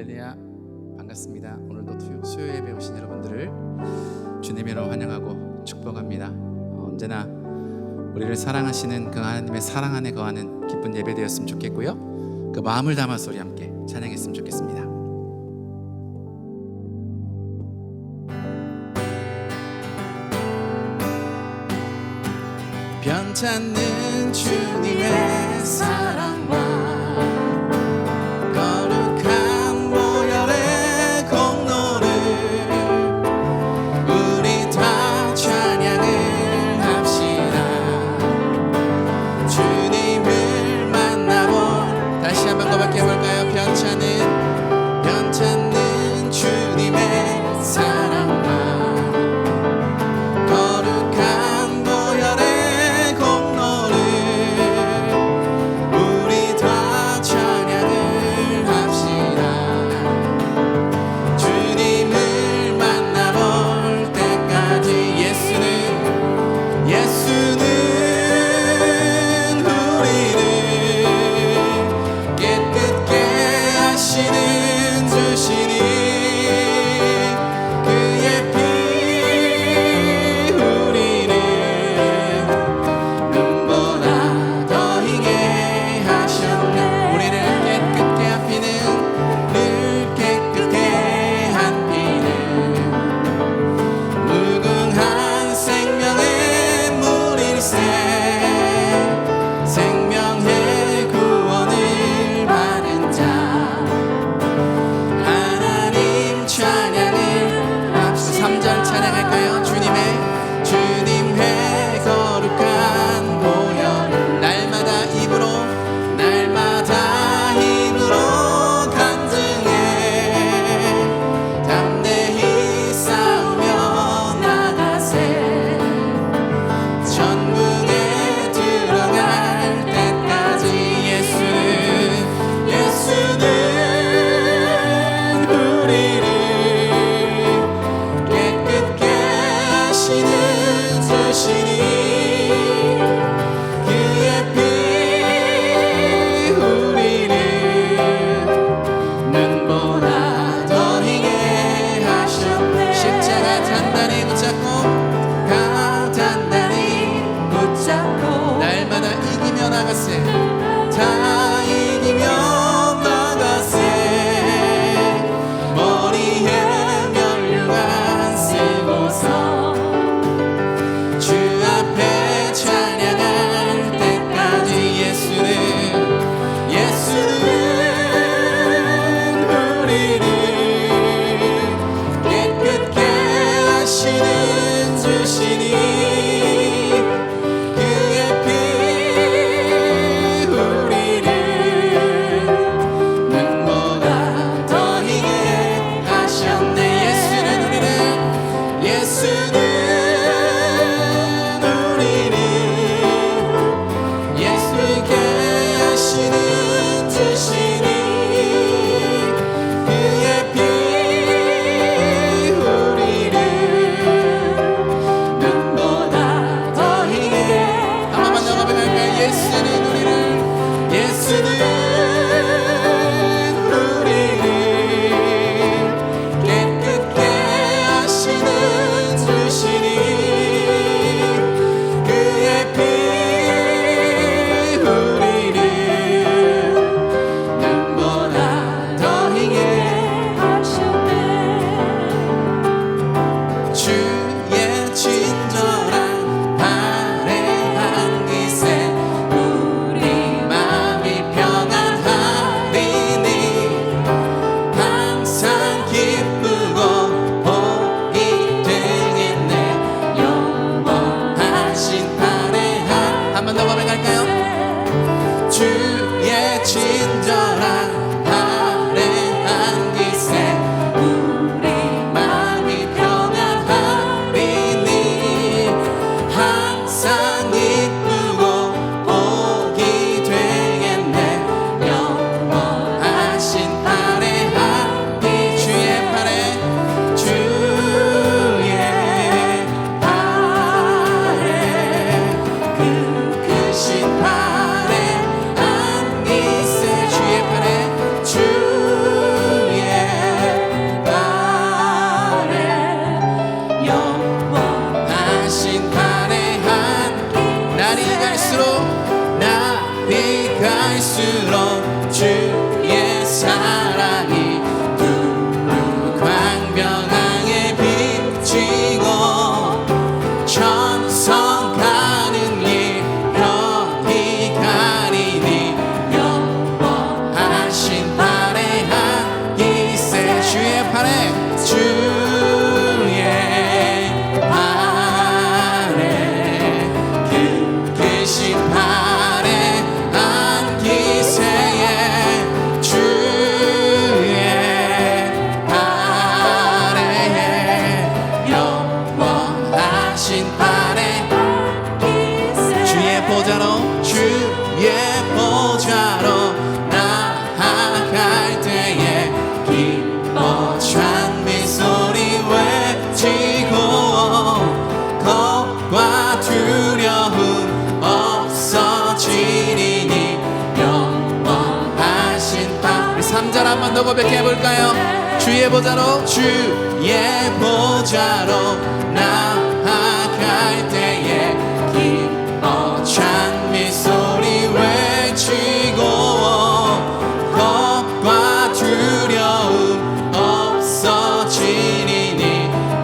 할렐루야, 반갑습니다. 오늘도 수요 예배 오신 여러분들을 주님으로 환영하고 축복합니다. 언제나 우리를 사랑하시는 그 하나님의 사랑 안에 거하는 기쁜 예배 되었으면 좋겠고요, 그 마음을 담아서 우리 함께 찬양했으면 좋겠습니다. 변찮는 주님의 사랑과 거룩한 보혈의 공로를 우리 다 찬양을 합시다. 주님을 만나본, 다시 한번 고백해볼까요? 변찮는 주님의 사랑과 거룩한 보혈의 공로를 우리 다 번 더 고백해 볼까요? 주의 보좌로 나아갈 때에 기뻐 찬미 소리 외치고 겁과 두려움 없어지리니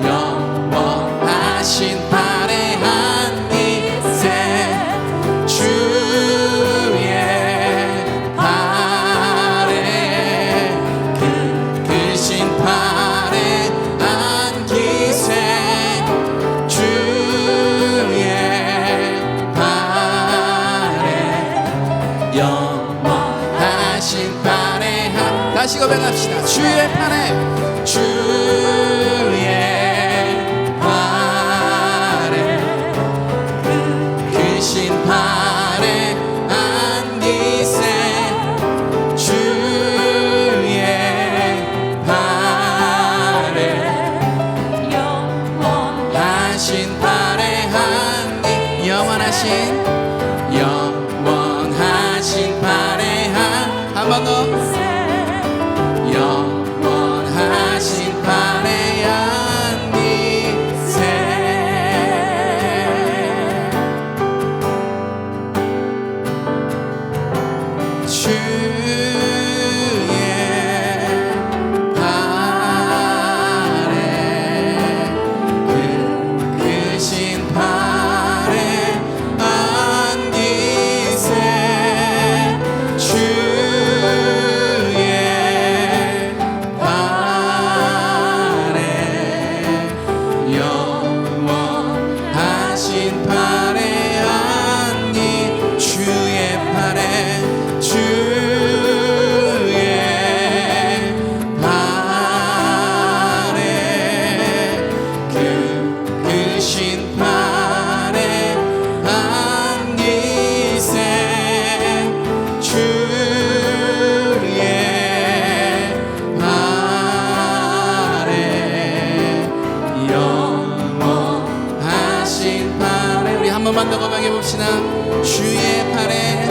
영원하신 발에한 빛에 주의 발에 크신 발에 안기세 주의 발에 영원하신 발에 다시 고백합시다. 주의 발에 크신 발에 안기세 주의 발에 영원하신 발에 안기 영원하신 발에 한 번 더 영원하신 발에 안기세 주의 발에 크신 발에 안기세 주의 발에 영원하신 발에 안기 주의 발에 크신 발에 안기세 주의 발에 영원하신 발에 우리 한 번만 더 고백해 봅시다. 주의 발에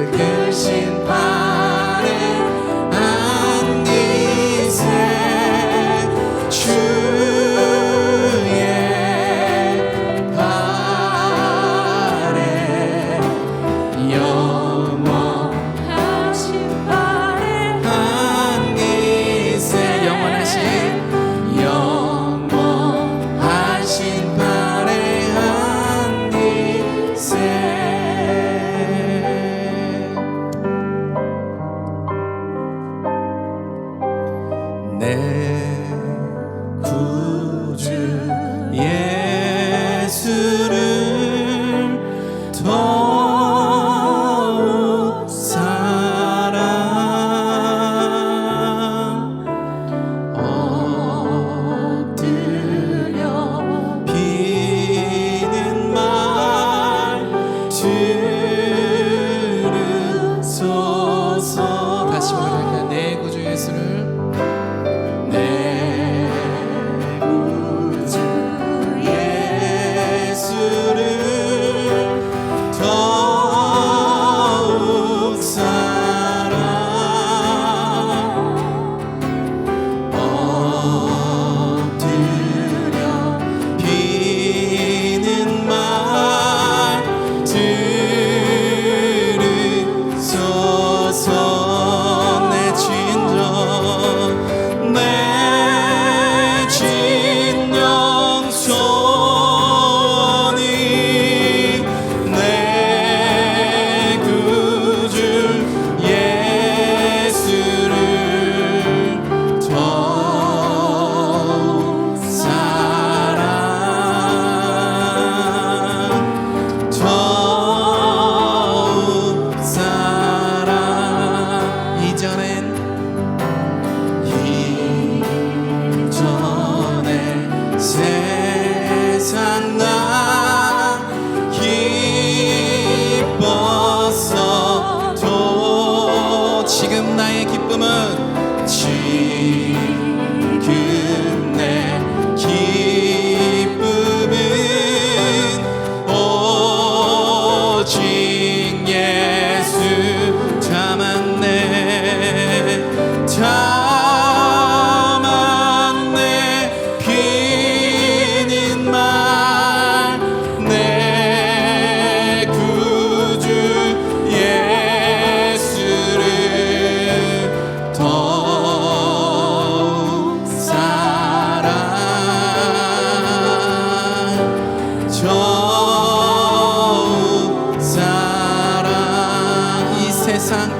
크신 발에 안기세 주의 발에 영원하신 발에 안기세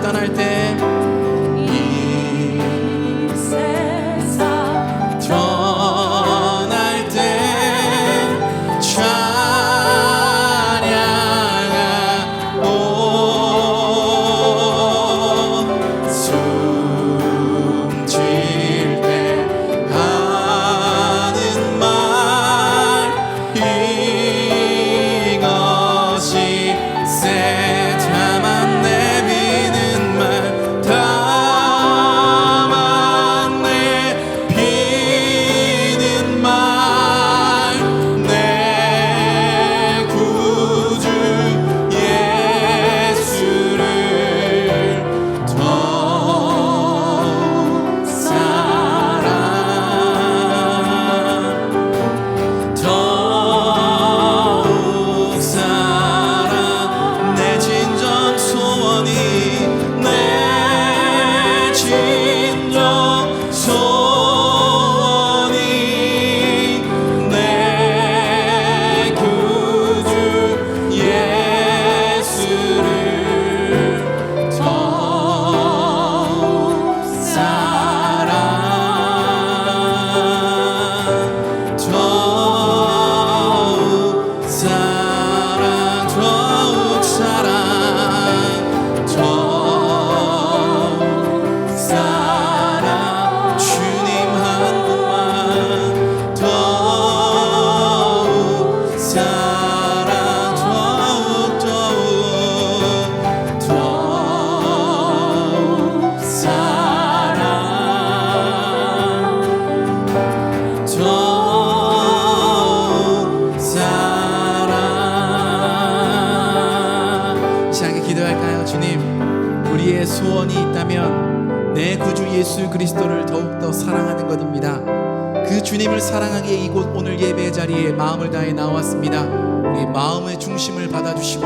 떠날 때 이 세상 떠날 때 찬양하고 숨질 때 하는 말 이것이 다만 내비는 말 다만 내비는 말 내 구주 예수를 더욱 사랑 더욱 사랑 내 진정 소원이 내 진정 소원이 내 구주 예수를 더욱 사랑 더욱 사랑 더욱 사랑 더욱 사랑 주님 한 분만 더욱 사랑 더욱 사랑 더욱 사랑. 이 시간에 기도할까요? 주님, 우리의 소원이 있다면 내 구주 예수 그리스도를 더욱더 사랑하는 것입니다. 그 주님을 사랑하기에 이곳 오늘 예배 자리에 마음을 다해 나왔습니다. 우리의 마음의 중심을 받아주시고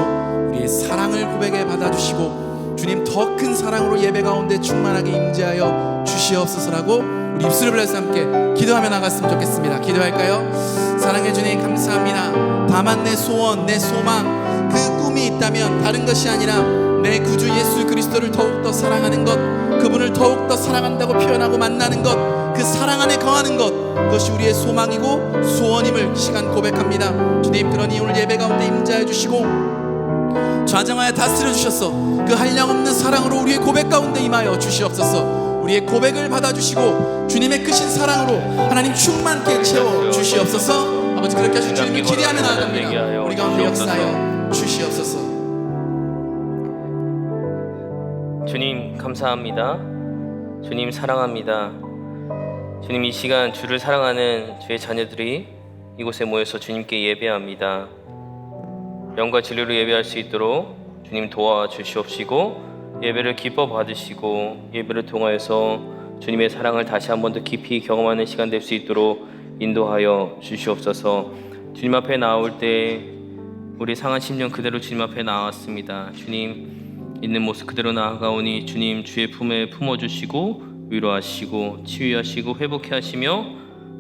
우리의 사랑을 고백해 받아주시고 주님 더 큰 사랑으로 예배 가운데 충만하게 임재하여 주시옵소서라고 우리 입술을 불러서 함께 기도하며 나갔으면 좋겠습니다. 기도할까요? 사랑해 주님 감사합니다. 다만 내 소원 내 소망 그 꿈이 있다면 다른 것이 아니라 내 구주 예수 그리스도를 더욱더 사랑하는 것, 그분을 더욱더 사랑한다고 표현하고 만나는 것, 그 사랑 안에 거하는 것, 그것이 우리의 소망이고 소원임을 시간 고백합니다. 주님, 그러니 오늘 예배 가운데 임재해 주시고 좌정하여 다스려 주셔서 그 한량없는 사랑으로 우리의 고백 가운데 임하여 주시옵소서. 우리의 고백을 받아주시고 주님의 크신 사랑으로 하나님 충만케 채워 주시옵소서. 아버지, 그렇게 하신 주님을 기대하며 나아갑니다. 우리 가운데 역사하여 주시옵소서. 주님 감사합니다. 주님 사랑합니다. 주님, 이 시간 주를 사랑하는 주의 자녀들이 이곳에 모여서 주님께 예배합니다. 영과 진리로 예배할 수 있도록 주님 도와주시옵시고 예배를 기뻐 받으시고 예배를 통하여서 주님의 사랑을 다시 한 번 더 깊이 경험하는 시간 될 수 있도록 인도하여 주시옵소서. 주님 앞에 나올 때 우리 상한 심령 그대로 주님 앞에 나왔습니다. 주님 있는 모습 그대로 나아가오니 주님 주의 품에 품어주시고 위로하시고 치유하시고 회복해 하시며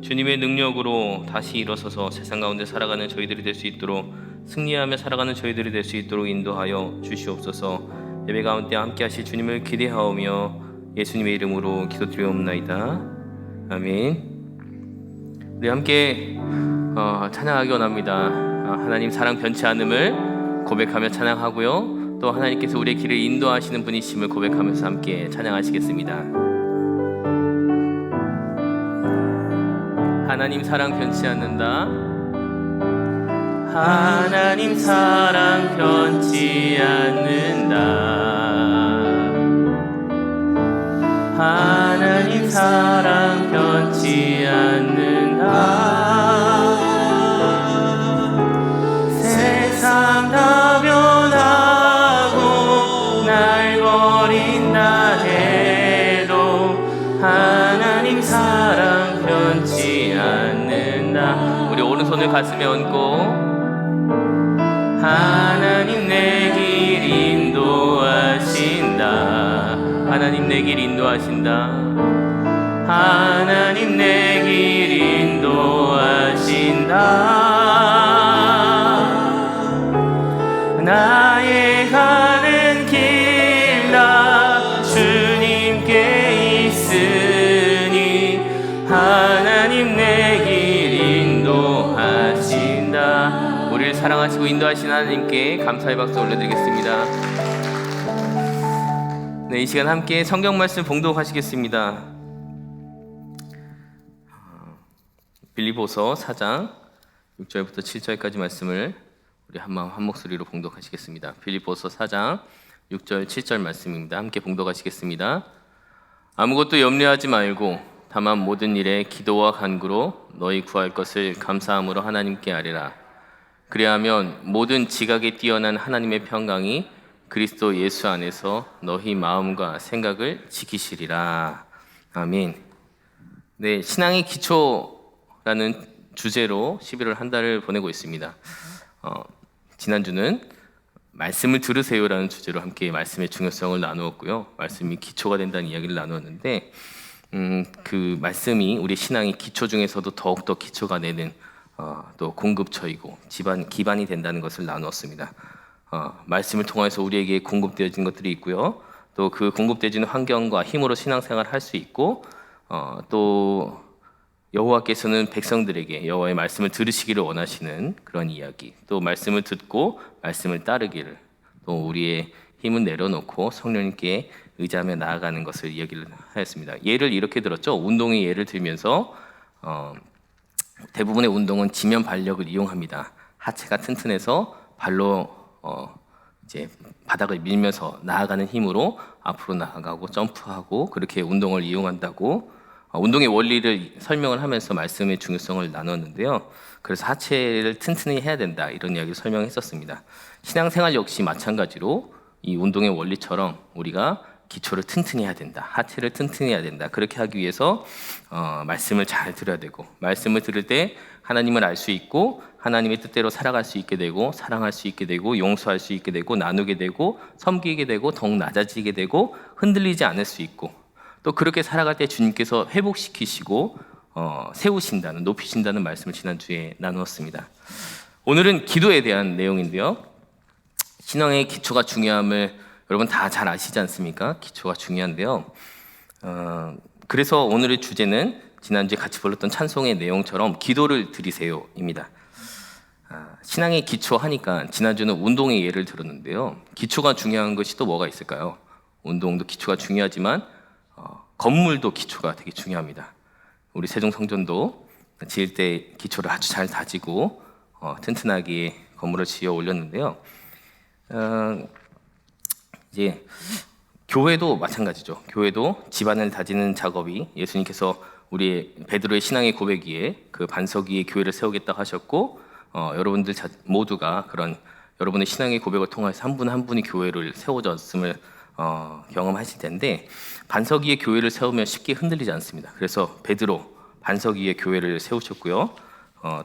주님의 능력으로 다시 일어서서 세상 가운데 살아가는 저희들이 될 수 있도록 승리하며 살아가는 저희들이 될 수 있도록 인도하여 주시옵소서. 예배 가운데 함께 하실 주님을 기대하오며 예수님의 이름으로 기도드리옵나이다. 아멘. 우리 함께 찬양하기 원합니다. 하나님 사랑 변치 않음을 고백하며 찬양하고요, 또 하나님께서 우리의 길을 인도하시는 분이심을 고백하면서 함께 찬양하시겠습니다. 하나님 사랑 변치 않는다. 하나님 사랑 변치 않는다. 하나님 사랑 변치 않는다. 세상 다 변하고 날 버린다 해도 하나님 사랑 변치 않는다. 우리 오른손을 가슴에 얹고 하나님 내 길 인도하신다. 하나님 내 길 인도하신다. 하나님 내 길 인도하신다. 나의 가는 길 다 우리를 사랑하시고 인도하신 하나님께 감사의 박수 올려드리겠습니다. 네, 이 시간 함께 성경 말씀 봉독하시겠습니다. 빌립보서 4장 6절부터 7절까지 말씀을 우리 한 마음 한 목소리로 봉독하시겠습니다. 빌립보서 4장 6절 7절 말씀입니다. 함께 봉독하시겠습니다. 아무것도 염려하지 말고 다만 모든 일에 기도와 간구로 너희 구할 것을 감사함으로 하나님께 아뢰라. 그리하면 모든 지각에 뛰어난 하나님의 평강이 그리스도 예수 안에서 너희 마음과 생각을 지키시리라. 아멘. 네, 신앙의 기초라는 주제로 11월 한 달을 보내고 있습니다. 지난주는 말씀을 들으세요라는 주제로 함께 말씀의 중요성을 나누었고요. 말씀이 기초가 된다는 이야기를 나누었는데 그 말씀이 우리 신앙의 기초 중에서도 더욱더 기초가 되는 또 공급처이고 기반이 된다는 것을 나누었습니다. 말씀을 통해서 우리에게 공급되어진 것들이 있고요. 또 그 공급되어지는 환경과 힘으로 신앙생활을 할 수 있고 또 여호와께서는 백성들에게 여호와의 말씀을 들으시기를 원하시는 그런 이야기, 또 말씀을 듣고 말씀을 따르기를, 또 우리의 힘은 내려놓고 성령님께 의지하며 나아가는 것을 이야기를 하였습니다. 예를 이렇게 들었죠. 운동의 예를 들면서 대부분의 운동은 지면 발력을 이용합니다. 하체가 튼튼해서 발로 이제 바닥을 밀면서 나아가는 힘으로 앞으로 나아가고 점프하고 그렇게 운동을 이용한다고 운동의 원리를 설명을 하면서 말씀의 중요성을 나눴는데요. 그래서 하체를 튼튼히 해야 된다 이런 이야기를 설명했었습니다. 신앙생활 역시 마찬가지로 이 운동의 원리처럼 우리가 기초를 튼튼히 해야 된다, 하체를 튼튼히 해야 된다. 그렇게 하기 위해서 말씀을 잘 들어야 되고, 말씀을 들을 때 하나님을 알 수 있고 하나님의 뜻대로 살아갈 수 있게 되고, 사랑할 수 있게 되고, 용서할 수 있게 되고, 나누게 되고, 섬기게 되고, 더욱 낮아지게 되고, 흔들리지 않을 수 있고, 또 그렇게 살아갈 때 주님께서 회복시키시고 세우신다는, 높이신다는 말씀을 지난주에 나누었습니다. 오늘은 기도에 대한 내용인데요. 신앙의 기초가 중요함을 여러분 다 잘 아시지 않습니까? 기초가 중요한데요. 그래서 오늘의 주제는 지난주에 같이 불렀던 찬송의 내용처럼 기도를 드리세요입니다. 신앙의 기초 하니까 지난주는 운동의 예를 들었는데요. 기초가 중요한 것이 또 뭐가 있을까요? 운동도 기초가 중요하지만 건물도 기초가 되게 중요합니다. 우리 세종성전도 지을 때 기초를 아주 잘 다지고 튼튼하게 건물을 지어 올렸는데요. 이제 교회도 마찬가지죠. 교회도 집안을 다지는 작업이, 예수님께서 우리 베드로의 신앙의 고백기에 그 반석 위에 교회를 세우겠다 하셨고 여러분들 모두가 그런 여러분의 신앙의 고백을 통해서 한 분 한 분이 교회를 세워졌음을 경험하실 텐데, 반석 위에 교회를 세우면 쉽게 흔들리지 않습니다. 그래서 베드로 반석 위에 교회를 세우셨고요.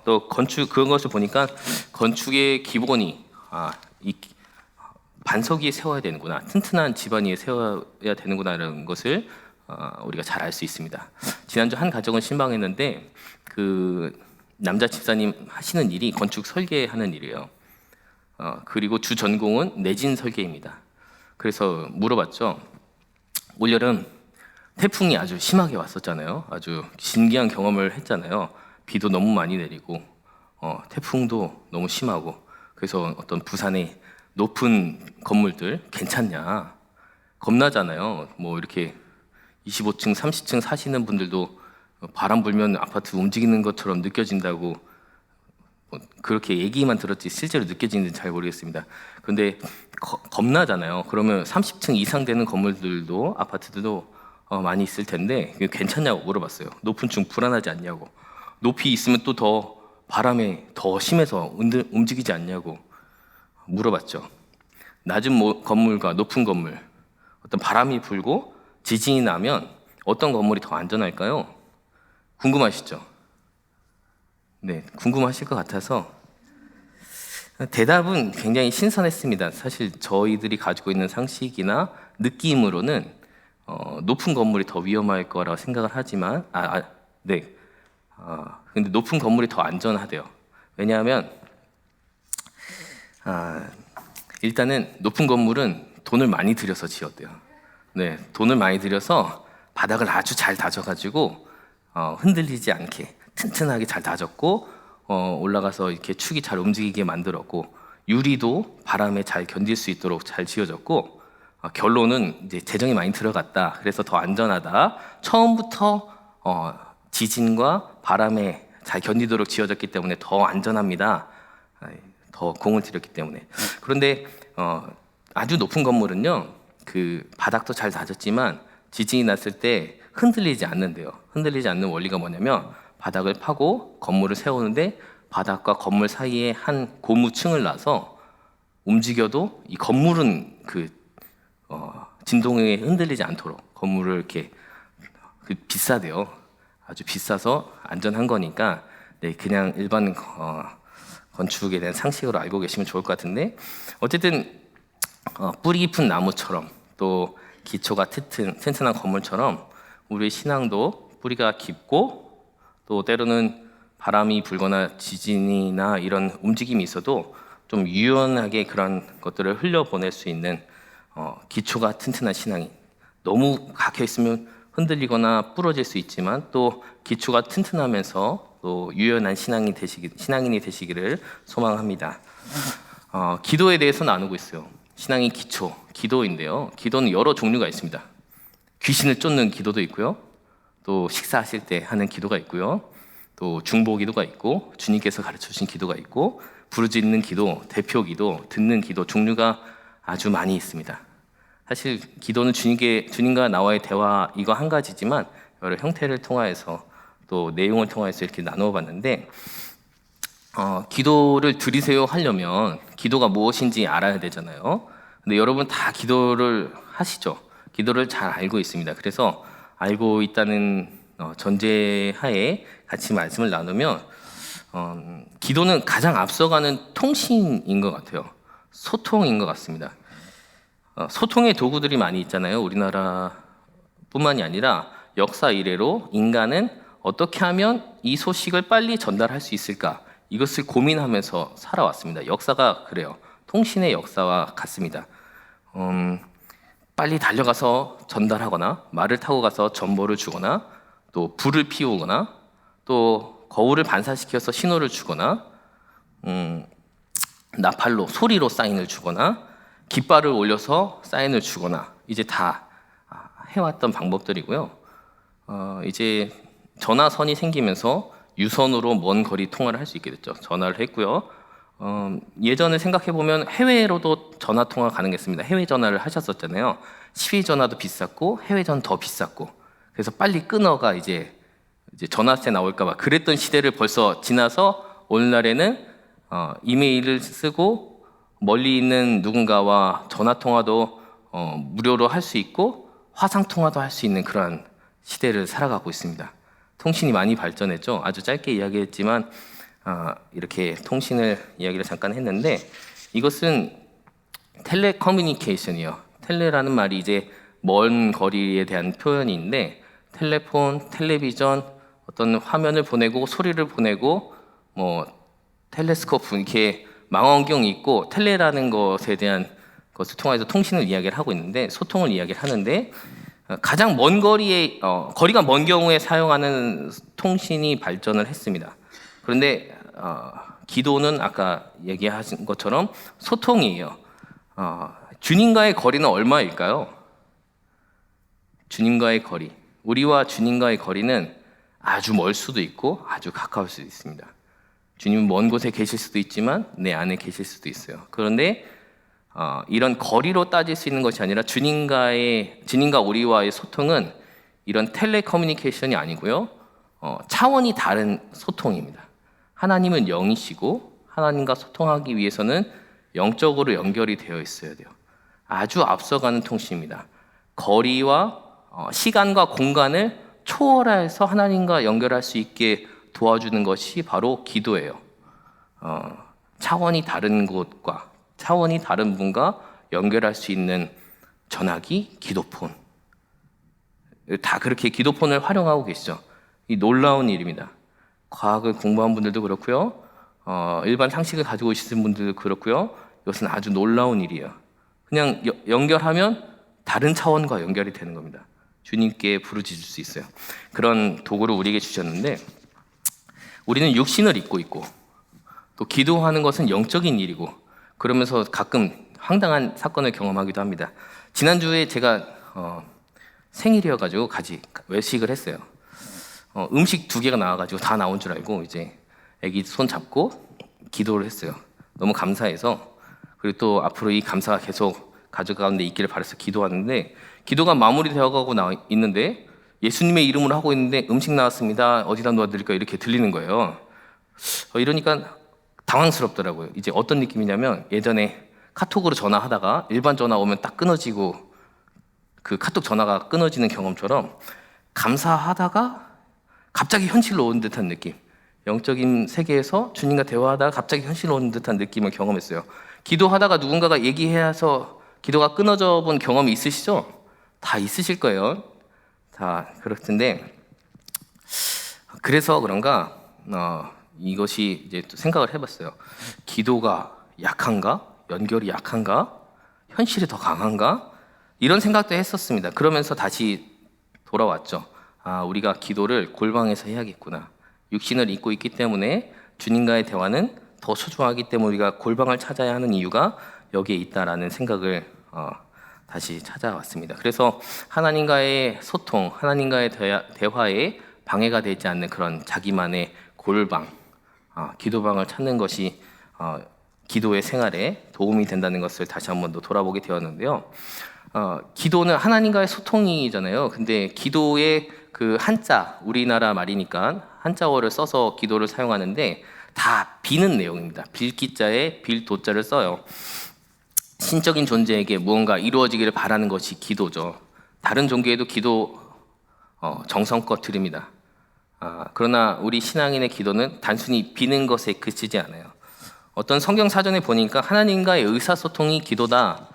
또 건축, 그런 것을 보니까 건축의 기본이 이 반석 위에 세워야 되는구나, 튼튼한 집안 위에 세워야 되는구나라는 것을 우리가 잘 알 수 있습니다. 지난주 한 가정은 신방했는데 그 남자 집사님 하시는 일이 건축 설계하는 일이에요. 그리고 주 전공은 내진 설계입니다. 그래서 물어봤죠. 올여름 태풍이 아주 심하게 왔었잖아요. 아주 신기한 경험을 했잖아요. 비도 너무 많이 내리고 태풍도 너무 심하고, 그래서 어떤 부산의 높은 건물들 괜찮냐, 겁나잖아요. 뭐 이렇게 25층, 30층 사시는 분들도 바람 불면 아파트 움직이는 것처럼 느껴진다고 그렇게 얘기만 들었지 실제로 느껴지는지는 잘 모르겠습니다. 그런데 겁나잖아요. 그러면 30층 이상 되는 건물들도, 아파트들도 많이 있을 텐데 괜찮냐고 물어봤어요. 높은 층 불안하지 않냐고, 높이 있으면 또 더 바람에 더 심해서 움직이지 않냐고 물어봤죠. 낮은 건물과 높은 건물, 어떤 바람이 불고 지진이 나면 어떤 건물이 더 안전할까요? 궁금하시죠? 네, 궁금하실 것 같아서 대답은 굉장히 신선했습니다. 사실 저희들이 가지고 있는 상식이나 느낌으로는 높은 건물이 더 위험할 거라고 생각을 하지만 근데 높은 건물이 더 안전하대요. 왜냐하면 일단은 높은 건물은 돈을 많이 들여서 지었대요. 네, 돈을 많이 들여서 바닥을 아주 잘 다져가지고 흔들리지 않게 튼튼하게 잘 다졌고, 올라가서 이렇게 축이 잘 움직이게 만들었고 유리도 바람에 잘 견딜 수 있도록 잘 지어졌고 결론은 이제 재정이 많이 들어갔다. 그래서 더 안전하다. 처음부터 지진과 바람에 잘 견디도록 지어졌기 때문에 더 안전합니다. 더 공을 들였기 때문에. 그런데 아주 높은 건물은요, 그 바닥도 잘 다졌지만 지진이 났을 때 흔들리지 않는데요. 흔들리지 않는 원리가 뭐냐면 바닥을 파고 건물을 세우는데 바닥과 건물 사이에 한 고무층을 놔서 움직여도 이 건물은 그 진동에 흔들리지 않도록 건물을 이렇게 비싸대요. 아주 비싸서 안전한 거니까 네, 그냥 일반 건축에 대한 상식으로 알고 계시면 좋을 것 같은데 어쨌든 뿌리 깊은 나무처럼 또 기초가 튼튼한 건물처럼 우리의 신앙도 뿌리가 깊고 또 때로는 바람이 불거나 지진이나 이런 움직임이 있어도 좀 유연하게 그런 것들을 흘려보낼 수 있는 기초가 튼튼한 신앙이 너무 각혀 있으면 흔들리거나 부러질 수 있지만 또 기초가 튼튼하면서 또 유연한 신앙인이 되시기를 소망합니다. 기도에 대해서 나누고 있어요. 신앙의 기초, 기도인데요. 기도는 여러 종류가 있습니다. 귀신을 쫓는 기도도 있고요. 또 식사하실 때 하는 기도가 있고요. 또 중보 기도가 있고 주님께서 가르쳐 주신 기도가 있고 부르짖는 기도, 대표 기도, 듣는 기도 종류가 아주 많이 있습니다. 사실 기도는 주님과 나와의 대화 이거 한 가지지만 여러 형태를 통하여서 또 내용을 통해서 이렇게 나누어 봤는데 기도를 드리세요 하려면 기도가 무엇인지 알아야 되잖아요. 근데 여러분 다 기도를 하시죠. 기도를 잘 알고 있습니다. 그래서 알고 있다는 전제하에 같이 말씀을 나누면 기도는 가장 앞서가는 통신인 것 같아요. 소통인 것 같습니다. 소통의 도구들이 많이 있잖아요. 우리나라뿐만이 아니라 역사 이래로 인간은 어떻게 하면 이 소식을 빨리 전달할 수 있을까? 이것을 고민하면서 살아왔습니다. 역사가 그래요. 통신의 역사와 같습니다. 빨리 달려가서 전달하거나 말을 타고 가서 정보를 주거나 또 불을 피우거나 또 거울을 반사시켜서 신호를 주거나 나팔로 소리로 사인을 주거나 깃발을 올려서 사인을 주거나 이제 다 해왔던 방법들이고요. 이제 전화선이 생기면서 유선으로 먼 거리 통화를 할 수 있게 됐죠. 전화를 했고요. 예전을 생각해 보면 해외로도 전화 통화 가능했습니다. 해외 전화를 하셨었잖아요. 시위 전화도 비쌌고 해외 전 더 비쌌고 그래서 빨리 끊어가 이제 전화세 나올까봐 그랬던 시대를 벌써 지나서 오늘날에는 이메일을 쓰고 멀리 있는 누군가와 전화 통화도 무료로 할 수 있고 화상 통화도 할 수 있는 그러한 시대를 살아가고 있습니다. 통신이 많이 발전했죠. 아주 짧게 이야기했지만 이렇게 통신을 이야기를 잠깐 했는데 이것은 텔레커뮤니케이션이요. 텔레라는 말이 이제 먼 거리에 대한 표현인데 텔레폰, 텔레비전, 어떤 화면을 보내고 소리를 보내고 뭐 텔레스코프 이렇게 망원경이 있고 텔레라는 것에 대한 것을 통해서 통신을 이야기를 하고 있는데 소통을 이야기를 하는데 가장 먼 거리에 거리가 먼 경우에 사용하는 통신이 발전을 했습니다. 그런데 기도는 아까 얘기하신 것처럼 소통이에요. 주님과의 거리는 얼마일까요? 주님과의 거리, 우리와 주님과의 거리는 아주 멀 수도 있고 아주 가까울 수도 있습니다. 주님은 먼 곳에 계실 수도 있지만 내 안에 계실 수도 있어요. 그런데 이런 거리로 따질 수 있는 것이 아니라 주님과 우리와의 소통은 이런 텔레커뮤니케이션이 아니고요. 차원이 다른 소통입니다. 하나님은 영이시고 하나님과 소통하기 위해서는 영적으로 연결이 되어 있어야 돼요. 아주 앞서가는 통신입니다. 거리와 시간과 공간을 초월해서 하나님과 연결할 수 있게 도와주는 것이 바로 기도예요. 차원이 다른 곳과 차원이 다른 분과 연결할 수 있는 전화기, 기도폰. 다 그렇게 기도폰을 활용하고 계시죠. 이 놀라운 일입니다. 과학을 공부한 분들도 그렇고요. 일반 상식을 가지고 계신 분들도 그렇고요. 이것은 아주 놀라운 일이에요. 그냥 연결하면 다른 차원과 연결이 되는 겁니다. 주님께 부르짖을 수 있어요. 그런 도구를 우리에게 주셨는데 우리는 육신을 입고 있고 또 기도하는 것은 영적인 일이고 그러면서 가끔 황당한 사건을 경험하기도 합니다. 지난주에 제가 생일이어가지고 같이 외식을 했어요. 음식 2개가 나와가지고 다 나온 줄 알고 이제 애기 손 잡고 기도를 했어요. 너무 감사해서. 그리고 또 앞으로 이 감사가 계속 가족 가운데 있기를 바라서 기도하는데 기도가 마무리되어가고 있는데 예수님의 이름으로 하고 있는데 음식 나왔습니다. 어디다 놓아드릴까요? 이렇게 들리는 거예요. 이러니까 당황스럽더라고요. 이제 어떤 느낌이냐면 예전에 카톡으로 전화하다가 일반 전화 오면 딱 끊어지고 그 카톡 전화가 끊어지는 경험처럼 감사하다가 갑자기 현실로 온 듯한 느낌. 영적인 세계에서 주님과 대화하다가 갑자기 현실로 온 듯한 느낌을 경험했어요. 기도하다가 누군가가 얘기해서 기도가 끊어져 본 경험이 있으시죠? 다 있으실 거예요. 다 그럴 텐데 그래서 그런가 이것이 이제 또 생각을 해봤어요. 기도가 약한가? 연결이 약한가? 현실이 더 강한가? 이런 생각도 했었습니다. 그러면서 다시 돌아왔죠. 우리가 기도를 골방에서 해야겠구나. 육신을 입고 있기 때문에 주님과의 대화는 더 소중하기 때문에 우리가 골방을 찾아야 하는 이유가 여기에 있다라는 생각을 다시 찾아왔습니다. 그래서 하나님과의 소통, 하나님과의 대화에 방해가 되지 않는 그런 자기만의 골방, 기도방을 찾는 것이 기도의 생활에 도움이 된다는 것을 다시 한번 더 돌아보게 되었는데요. 기도는 하나님과의 소통이잖아요. 근데 기도의 그 한자, 우리나라 말이니까 한자어를 써서 기도를 사용하는데 다 비는 내용입니다. 빌기자에 빌도자를 써요. 신적인 존재에게 무언가 이루어지기를 바라는 것이 기도죠. 다른 종교에도 기도 정성껏 드립니다. 그러나 우리 신앙인의 기도는 단순히 비는 것에 그치지 않아요. 어떤 성경 사전에 보니까 하나님과의 의사소통이 기도다.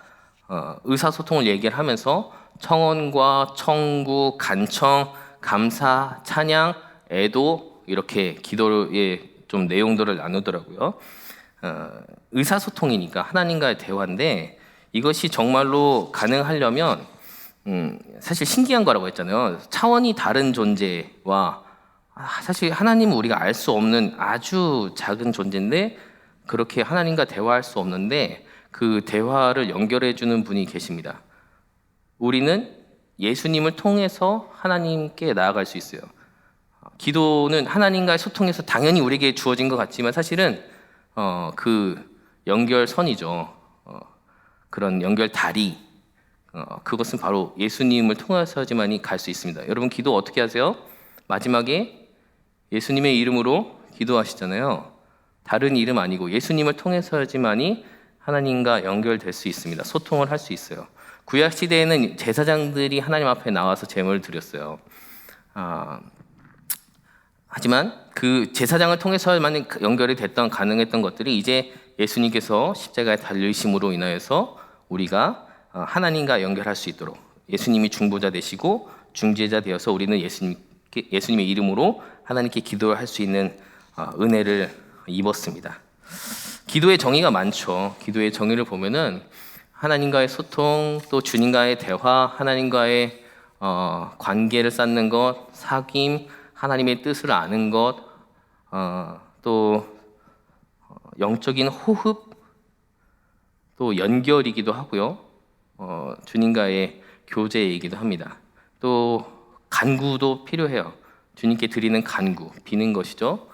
의사소통을 얘기를 하면서 청원과 청구, 간청, 감사, 찬양, 애도 이렇게 기도의 좀 내용들을 나누더라고요. 의사소통이니까 하나님과의 대화인데 이것이 정말로 가능하려면 사실 신기한 거라고 했잖아요. 차원이 다른 존재와 사실 하나님은 우리가 알 수 없는 아주 작은 존재인데 그렇게 하나님과 대화할 수 없는데 그 대화를 연결해 주는 분이 계십니다. 우리는 예수님을 통해서 하나님께 나아갈 수 있어요. 기도는 하나님과의 소통에서 당연히 우리에게 주어진 것 같지만 사실은 그 연결선이죠. 그런 연결다리. 그것은 바로 예수님을 통해서지만이 갈 수 있습니다. 여러분 기도 어떻게 하세요? 마지막에 예수님의 이름으로 기도하시잖아요. 다른 이름 아니고 예수님을 통해서지만이 하나님과 연결될 수 있습니다. 소통을 할 수 있어요. 구약 시대에는 제사장들이 하나님 앞에 나와서 제물을 드렸어요. 하지만 그 제사장을 통해서만 연결이 됐던 가능했던 것들이 이제 예수님께서 십자가에 달리심으로 인하여서 우리가 하나님과 연결할 수 있도록 예수님이 중보자 되시고 중재자 되어서 우리는 예수님의 이름으로 하나님께 기도를 할 수 있는 은혜를 입었습니다. 기도의 정의가 많죠. 기도의 정의를 보면은 하나님과의 소통, 또 주님과의 대화, 하나님과의 관계를 쌓는 것, 사귐, 하나님의 뜻을 아는 것, 또 영적인 호흡, 또 연결이기도 하고요. 주님과의 교제이기도 합니다. 또 간구도 필요해요. 주님께 드리는 간구, 비는 것이죠.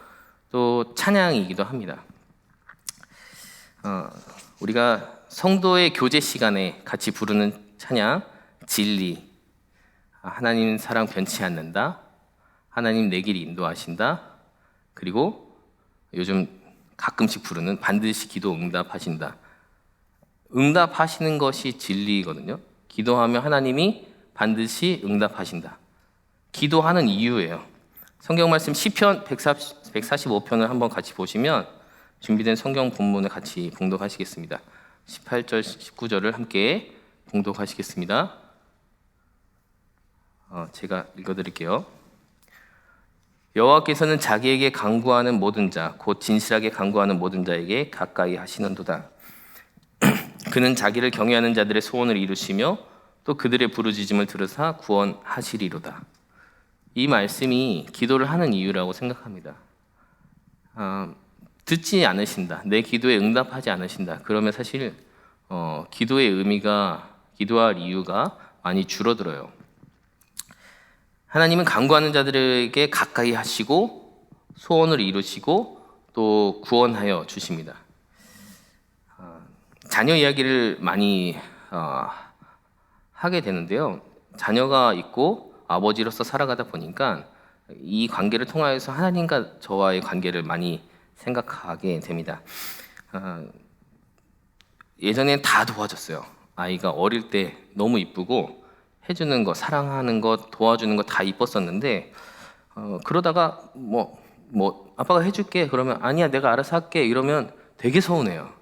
또 찬양이기도 합니다. 우리가 성도의 교제 시간에 같이 부르는 찬양, 진리, 하나님 사랑 변치 않는다, 하나님 내 길 인도하신다, 그리고 요즘 가끔씩 부르는 반드시 기도 응답하신다. 응답하시는 것이 진리거든요. 기도하면 하나님이 반드시 응답하신다. 기도하는 이유예요. 성경 말씀 시편 145편을 한번 같이 보시면 준비된 성경 본문을 같이 봉독하시겠습니다. 18절, 19절을 함께 봉독하시겠습니다. 제가 읽어드릴게요. 여호와께서는 자기에게 간구하는 모든 자, 곧 진실하게 간구하는 모든 자에게 가까이 하시는도다. 그는 자기를 경외하는 자들의 소원을 이루시며 또 그들의 부르짖음을 들으사 구원하시리로다. 이 말씀이 기도를 하는 이유라고 생각합니다. 듣지 않으신다, 내 기도에 응답하지 않으신다, 그러면 사실 기도의 의미가, 기도할 이유가 많이 줄어들어요. 하나님은 간구하는 자들에게 가까이 하시고 소원을 이루시고 또 구원하여 주십니다. 자녀 이야기를 많이 하게 되는데요. 자녀가 있고 아버지로서 살아가다 보니까 이 관계를 통하여서 하나님과 저와의 관계를 많이 생각하게 됩니다. 예전엔 다 도와줬어요. 아이가 어릴 때 너무 이쁘고 해주는 거, 사랑하는 것, 도와주는 거 다 이뻤었는데 그러다가 뭐 아빠가 해줄게 그러면 아니야 내가 알아서 할게 이러면 되게 서운해요.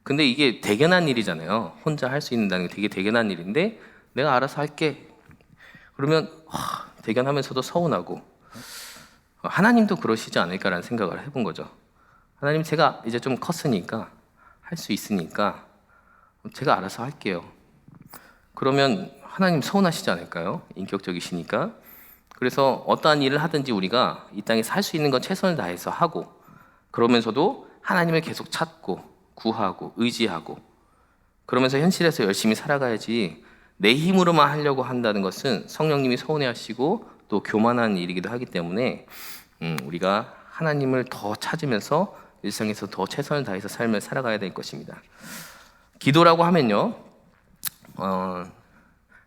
근데 이게 대견한 일이잖아요. 혼자 할 수 있는다는 게 되게 대견한 일인데 내가 알아서 할게 그러면 대견하면서도 서운하고, 하나님도 그러시지 않을까라는 생각을 해본 거죠. 하나님, 제가 이제 좀 컸으니까 할 수 있으니까 제가 알아서 할게요. 그러면 하나님 서운하시지 않을까요? 인격적이시니까. 그래서 어떠한 일을 하든지 우리가 이 땅에서 할 수 있는 건 최선을 다해서 하고, 그러면서도 하나님을 계속 찾고 구하고 의지하고, 그러면서 현실에서 열심히 살아가야지 내 힘으로만 하려고 한다는 것은 성령님이 서운해하시고 또 교만한 일이기도 하기 때문에 우리가 하나님을 더 찾으면서 일상에서 더 최선을 다해서 삶을 살아가야 될 것입니다. 기도라고 하면요,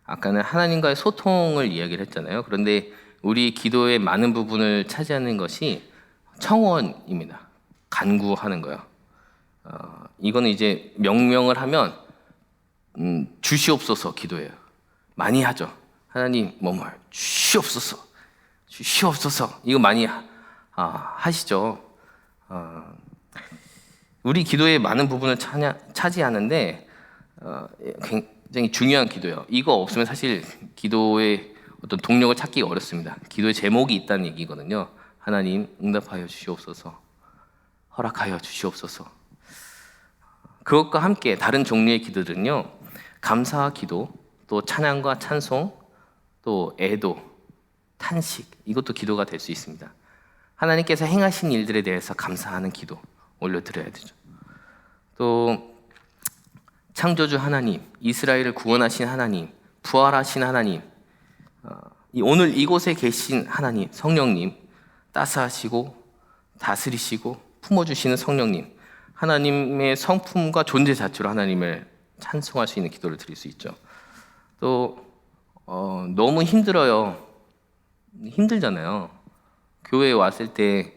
아까는 하나님과의 소통을 이야기를 했잖아요. 그런데 우리 기도의 많은 부분을 차지하는 것이 청원입니다. 간구하는 거예요. 이거는 이제 명명을 하면 주시옵소서 기도예요. 많이 하죠. 하나님 뭐뭐 주시옵소서, 주시옵소서, 이거 많이 하시죠. 우리 기도의 많은 부분을 차지하는데 굉장히 중요한 기도예요. 이거 없으면 사실 기도의 어떤 동력을 찾기가 어렵습니다. 기도의 제목이 있다는 얘기거든요. 하나님 응답하여 주시옵소서, 허락하여 주시옵소서. 그것과 함께 다른 종류의 기도들은요, 감사와 기도, 또 찬양과 찬송, 또 애도, 탄식, 이것도 기도가 될 수 있습니다. 하나님께서 행하신 일들에 대해서 감사하는 기도 올려드려야 되죠. 또 창조주 하나님, 이스라엘을 구원하신 하나님, 부활하신 하나님, 오늘 이곳에 계신 하나님, 성령님, 따스하시고 다스리시고 품어주시는 성령님, 하나님의 성품과 존재 자체로 하나님을 찬송할 수 있는 기도를 드릴 수 있죠. 또 너무 힘들어요. 힘들잖아요. 교회에 왔을 때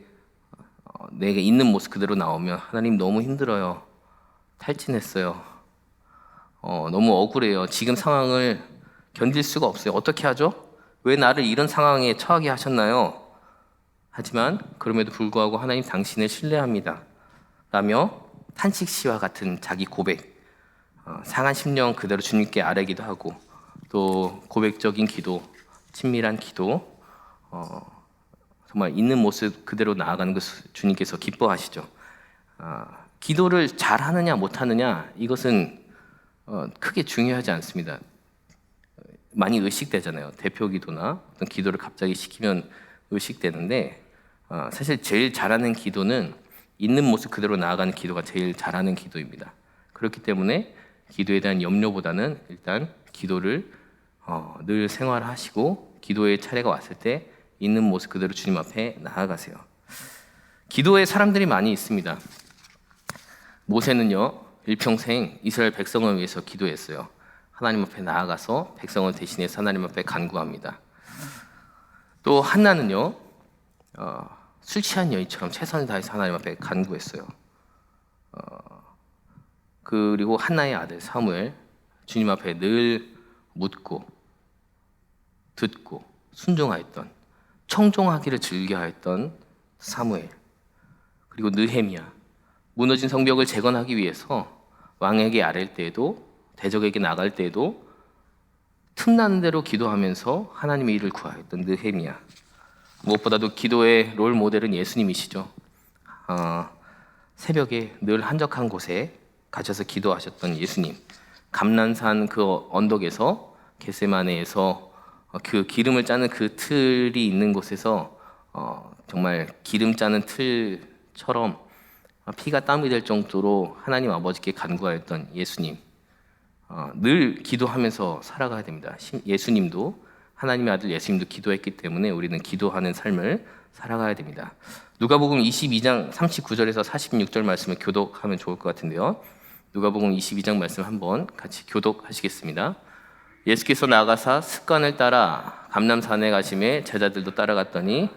내가 있는 모습 그대로 나오면 하나님 너무 힘들어요. 탈진했어요. 너무 억울해요. 지금 상황을 견딜 수가 없어요. 어떻게 하죠? 왜 나를 이런 상황에 처하게 하셨나요? 하지만 그럼에도 불구하고 하나님 당신을 신뢰합니다 라며 탄식 시와 같은 자기 고백, 상한 심령 그대로 주님께 아뢰기도 하고, 또 고백적인 기도, 친밀한 기도, 정말 있는 모습 그대로 나아가는 것을 주님께서 기뻐하시죠. 기도를 잘하느냐 못하느냐 이것은 크게 중요하지 않습니다. 많이 의식되잖아요. 대표 기도나 어떤 기도를 갑자기 시키면 의식되는데, 사실 제일 잘하는 기도는 있는 모습 그대로 나아가는 기도가 제일 잘하는 기도입니다. 그렇기 때문에 기도에 대한 염려보다는 일단 기도를 늘 생활하시고, 기도의 차례가 왔을 때 있는 모습 그대로 주님 앞에 나아가세요. 기도에 사람들이 많이 있습니다. 모세는요, 일평생 이스라엘 백성을 위해서 기도했어요. 하나님 앞에 나아가서 백성을 대신해서 하나님 앞에 간구합니다. 또 한나는요, 술 취한 여인처럼 최선을 다해서 하나님 앞에 간구했어요. 그리고 한나의 아들 사무엘, 주님 앞에 늘 묻고 듣고 순종하였던, 청종하기를 즐겨하였던 사무엘, 그리고 느헤미야, 무너진 성벽을 재건하기 위해서 왕에게 아랠 때에도, 대적에게 나갈 때에도 틈나는 대로 기도하면서 하나님의 일을 구하였던 느헤미야, 무엇보다도 기도의 롤 모델은 예수님이시죠. 새벽에 늘 한적한 곳에 가셔서 기도하셨던 예수님, 감난산 그 언덕에서 겟세마네에서 그 기름을 짜는 그 틀이 있는 곳에서 정말 기름 짜는 틀처럼 피가 땀이 될 정도로 하나님 아버지께 간구하였던 예수님, 늘 기도하면서 살아가야 됩니다. 예수님도, 하나님의 아들 예수님도 기도했기 때문에 우리는 기도하는 삶을 살아가야 됩니다. 누가복음 22장 39절에서 46절 말씀을 교독하면 좋을 것 같은데요. 누가복음 22장 말씀 한번 같이 교독하시겠습니다. 예수께서 나가사 습관을 따라 감람산에 가심에 제자들도 따라갔더니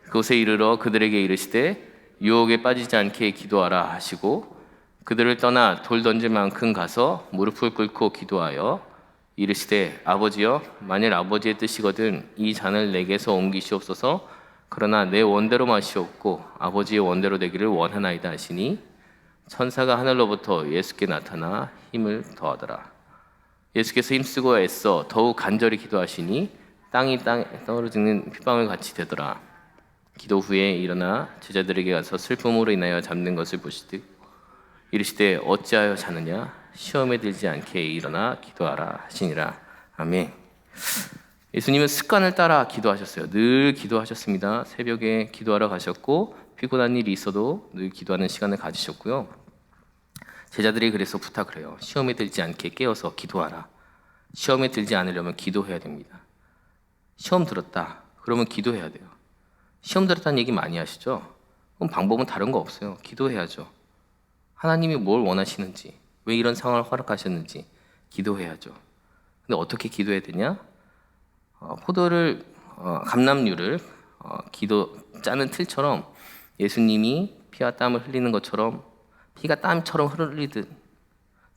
그곳에 이르러 그들에게 이르시되 유혹에 빠지지 않게 기도하라 하시고 그들을 떠나 돌 던질 만큼 가서 무릎을 꿇고 기도하여 이르시되 아버지여 만일 아버지의 뜻이거든 이 잔을 내게서 옮기시옵소서 그러나 내 원대로 마시옵고 아버지의 원대로 되기를 원하나이다 하시니 천사가 하늘로부터 예수께 나타나 힘을 더하더라. 예수께서 힘쓰고 애써 더욱 간절히 기도하시니 땅에 떨어지는 핏방울 같이 되더라. 기도 후에 일어나 제자들에게 가서 슬픔으로 인하여 잠든 것을 보시되 이르시되 어찌하여 자느냐 시험에 들지 않게 일어나 기도하라 하시니라. 아멘. 예수님은 습관을 따라 기도하셨어요. 늘 기도하셨습니다. 새벽에 기도하러 가셨고 피곤한 일이 있어도 늘 기도하는 시간을 가지셨고요. 제자들이 그래서 부탁을 해요. 시험에 들지 않게 깨어서 기도하라. 시험에 들지 않으려면 기도해야 됩니다. 시험 들었다. 그러면 기도해야 돼요. 시험 들었다는 얘기 많이 하시죠? 그럼 방법은 다른 거 없어요. 기도해야죠. 하나님이 뭘 원하시는지, 왜 이런 상황을 허락하셨는지 기도해야죠. 근데 어떻게 기도해야 되냐? 감람류를 기도 짜는 틀처럼 예수님이 피와 땀을 흘리는 것처럼 피가 땀처럼 흘리듯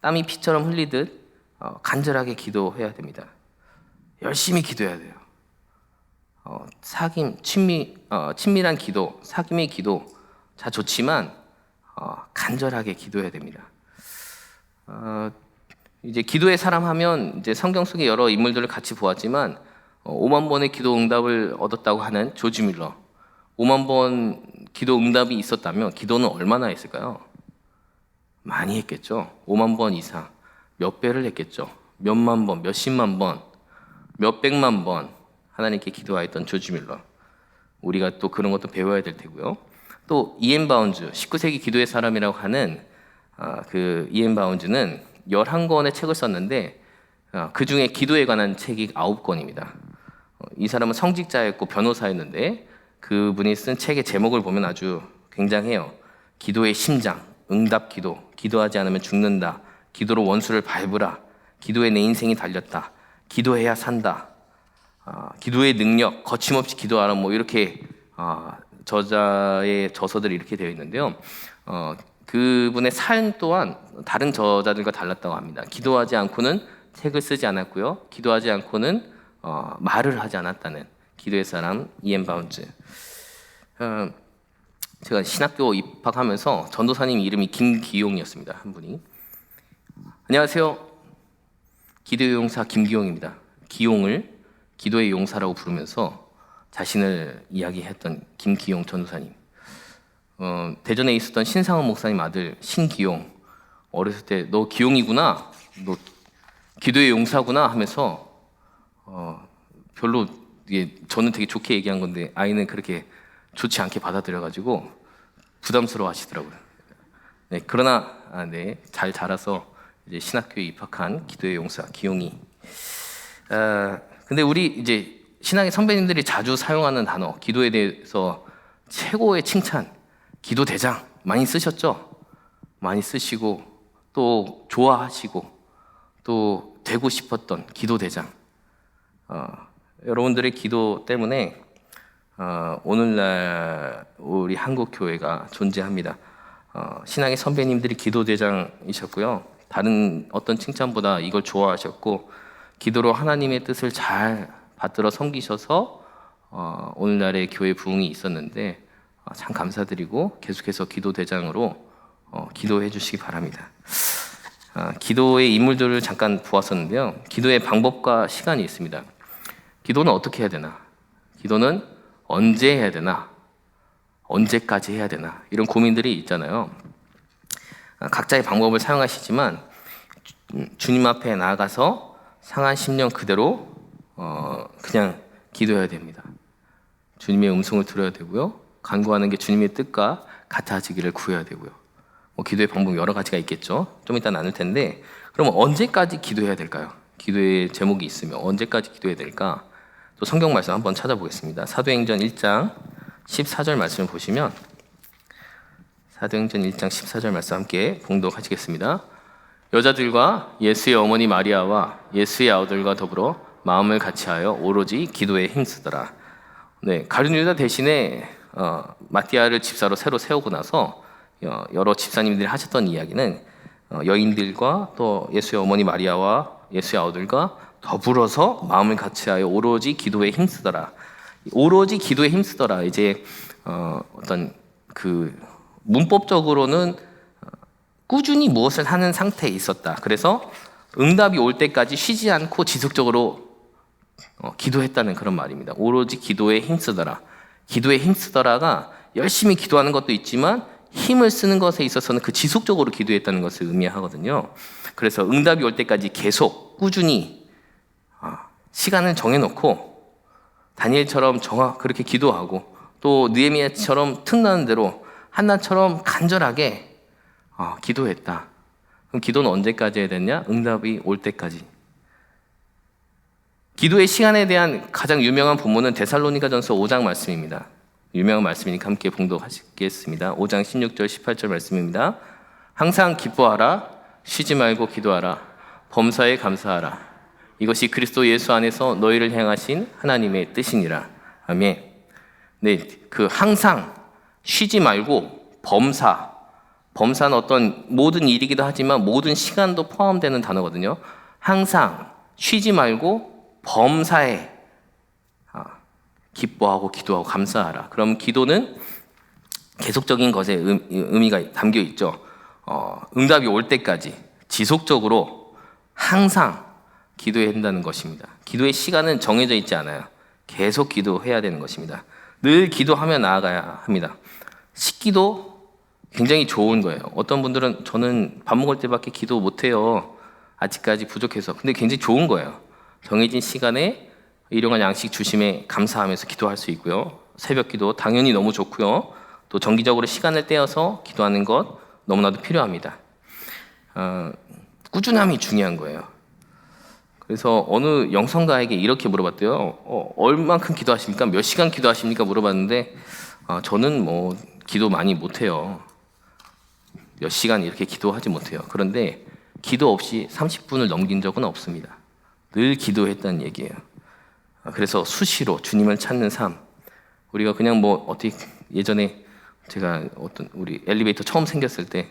땀이 피처럼 흘리듯 간절하게 기도해야 됩니다. 열심히 기도해야 돼요. 친밀한 기도, 사귐의 기도 다 좋지만 간절하게 기도해야 됩니다. 이제 기도의 사람 하면 이제 성경 속의 여러 인물들을 같이 보았지만 5만 번의 기도 응답을 얻었다고 하는 조지 밀러. 5만 번 기도 응답이 있었다면 기도는 얼마나 했을까요? 많이 했겠죠. 5만 번 이상, 몇 배를 했겠죠. 몇만 번, 몇십만 번, 몇백만 번 하나님께 기도하였던 조지 밀러. 우리가 또 그런 것도 배워야 될 테고요. 또 이엔 바운즈, 19세기 기도의 사람이라고 하는 그 이엔 바운즈는 11권의 책을 썼는데 그 중에 기도에 관한 책이 9권입니다. 이 사람은 성직자였고 변호사였는데 그분이 쓴 책의 제목을 보면 아주 굉장해요. 기도의 심장, 응답 기도, 기도하지 않으면 죽는다, 기도로 원수를 밟으라, 기도에 내 인생이 달렸다, 기도해야 산다, 기도의 능력, 거침없이 기도하라, 뭐 이렇게 저자의 저서들이 이렇게 되어 있는데요. 그분의 삶 또한 다른 저자들과 달랐다고 합니다. 기도하지 않고는 책을 쓰지 않았고요. 기도하지 않고는 말을 하지 않았다는 기도의 사람 이엔 바운즈. 제가 신학교 입학하면서 전도사님 이름이 김기용이었습니다. 한 분이. 안녕하세요. 기도의 용사 김기용입니다. 기용을 기도의 용사라고 부르면서 자신을 이야기했던 김기용 전도사님. 대전에 있었던 신상원 목사님 아들 신기용. 어렸을 때 너 기용이구나, 너 기도의 용사구나 하면서 별로 저는 되게 좋게 얘기한 건데 아이는 그렇게 좋지 않게 받아들여가지고 부담스러워하시더라고요. 네, 그러나 잘 자라서 이제 신학교에 입학한 기도의 용사 기용이. 근데 우리 이제 신앙의 선배님들이 자주 사용하는 단어, 기도에 대해서 최고의 칭찬, 기도 대장 많이 쓰셨죠? 많이 쓰시고 또 좋아하시고 또 되고 싶었던 기도 대장. 여러분들의 기도 때문에 오늘날 우리 한국 교회가 존재합니다. 신앙의 선배님들이 기도 대장이셨고요. 다른 어떤 칭찬보다 이걸 좋아하셨고 기도로 하나님의 뜻을 잘 받들어 섬기셔서 오늘날의 교회 부흥이 있었는데 참 감사드리고 계속해서 기도 대장으로 기도해 주시기 바랍니다. 기도의 인물들을 잠깐 보았었는데요. 기도의 방법과 시간이 있습니다. 기도는 어떻게 해야 되나? 기도는 언제 해야 되나? 언제까지 해야 되나? 이런 고민들이 있잖아요. 각자의 방법을 사용하시지만 주님 앞에 나아가서 상한 심령 그대로 그냥 기도해야 됩니다. 주님의 음성을 들어야 되고요. 간구하는 게 주님의 뜻과 같아지기를 구해야 되고요. 기도의 방법 여러 가지가 있겠죠. 좀 이따 나눌 텐데, 그러면 언제까지 기도해야 될까요? 기도의 제목이 있으면 언제까지 기도해야 될까? 또 성경 말씀 한번 찾아보겠습니다. 사도행전 1장 14절 말씀을 보시면, 사도행전 1장 14절 말씀 함께 봉독하시겠습니다. 여자들과 예수의 어머니 마리아와 예수의 아우들과 더불어 마음을 같이하여 오로지 기도에 힘쓰더라. 네, 가룟 유다 대신에 마띠아를 집사로 새로 세우고 나서 여러 집사님들이 하셨던 이야기는 여인들과 또 예수의 어머니 마리아와 예수의 아우들과 더불어서 마음을 같이하여 오로지 기도에 힘쓰더라. 오로지 기도에 힘쓰더라. 이제 어떤 그 문법적으로는 꾸준히 무엇을 하는 상태에 있었다. 그래서 응답이 올 때까지 쉬지 않고 지속적으로 기도했다는 그런 말입니다. 오로지 기도에 힘쓰더라. 기도에 힘쓰더라가 열심히 기도하는 것도 있지만 힘을 쓰는 것에 있어서는 그 지속적으로 기도했다는 것을 의미하거든요. 그래서 응답이 올 때까지 계속 꾸준히 시간을 정해놓고 다니엘처럼 그렇게 기도하고 또 느헤미야처럼 틈나는 대로 한나처럼 간절하게 기도했다. 그럼 기도는 언제까지 해야 되냐? 응답이 올 때까지. 기도의 시간에 대한 가장 유명한 본문은 데살로니가전서 5장 말씀입니다. 유명한 말씀이니까 함께 봉독하시겠습니다. 5장 16절 18절 말씀입니다. 항상 기뻐하라, 쉬지 말고 기도하라, 범사에 감사하라. 이것이 그리스도 예수 안에서 너희를 향하신 하나님의 뜻이니라. 아멘. 네, 그 항상 쉬지 말고 범사는 어떤 모든 일이기도 하지만 모든 시간도 포함되는 단어거든요. 항상 쉬지 말고 범사에 기뻐하고 기도하고 감사하라. 그럼 기도는 계속적인 것에 의미가 담겨 있죠. 응답이 올 때까지 지속적으로 항상 기도해야 한다는 것입니다. 기도의 시간은 정해져 있지 않아요. 계속 기도해야 되는 것입니다. 늘 기도하며 나아가야 합니다. 식기도 굉장히 좋은 거예요. 어떤 분들은 저는 밥 먹을 때밖에 기도 못해요. 아직까지 부족해서. 근데 굉장히 좋은 거예요. 정해진 시간에 일용할 양식 주심에 감사하면서 기도할 수 있고요. 새벽 기도 당연히 너무 좋고요. 또 정기적으로 시간을 떼어서 기도하는 것 너무나도 필요합니다. 꾸준함이 중요한 거예요. 그래서 어느 영성가에게 이렇게 물어봤대요. 얼만큼 기도하십니까? 몇 시간 기도하십니까? 물어봤는데 저는 뭐 기도 많이 못해요. 몇 시간 이렇게 기도하지 못해요. 그런데 기도 없이 30분을 넘긴 적은 없습니다. 늘 기도했다는 얘기예요. 그래서 수시로 주님을 찾는 삶. 우리가 그냥 어떻게 예전에 제가 우리 엘리베이터 처음 생겼을 때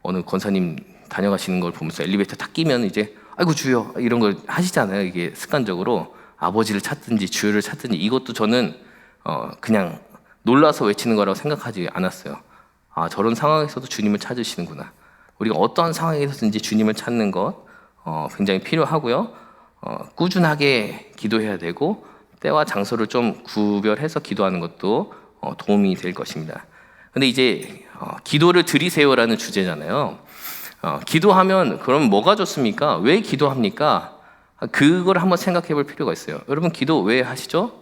어느 권사님 다녀가시는 걸 보면서 엘리베이터 딱 끼면 이제 아이고 주여 이런 걸 하시잖아요. 이게 습관적으로 아버지를 찾든지 주여를 찾든지 이것도 저는 그냥 놀라서 외치는 거라고 생각하지 않았어요. 저런 상황에서도 주님을 찾으시는구나. 우리가 어떤 상황에서든지 주님을 찾는 것 굉장히 필요하고요. 꾸준하게 기도해야 되고 때와 장소를 좀 구별해서 기도하는 것도 도움이 될 것입니다. 근데 이제 기도를 들이세요라는 주제잖아요. 기도하면 그럼 뭐가 좋습니까? 왜 기도합니까? 그걸 한번 생각해 볼 필요가 있어요. 여러분 기도 왜 하시죠?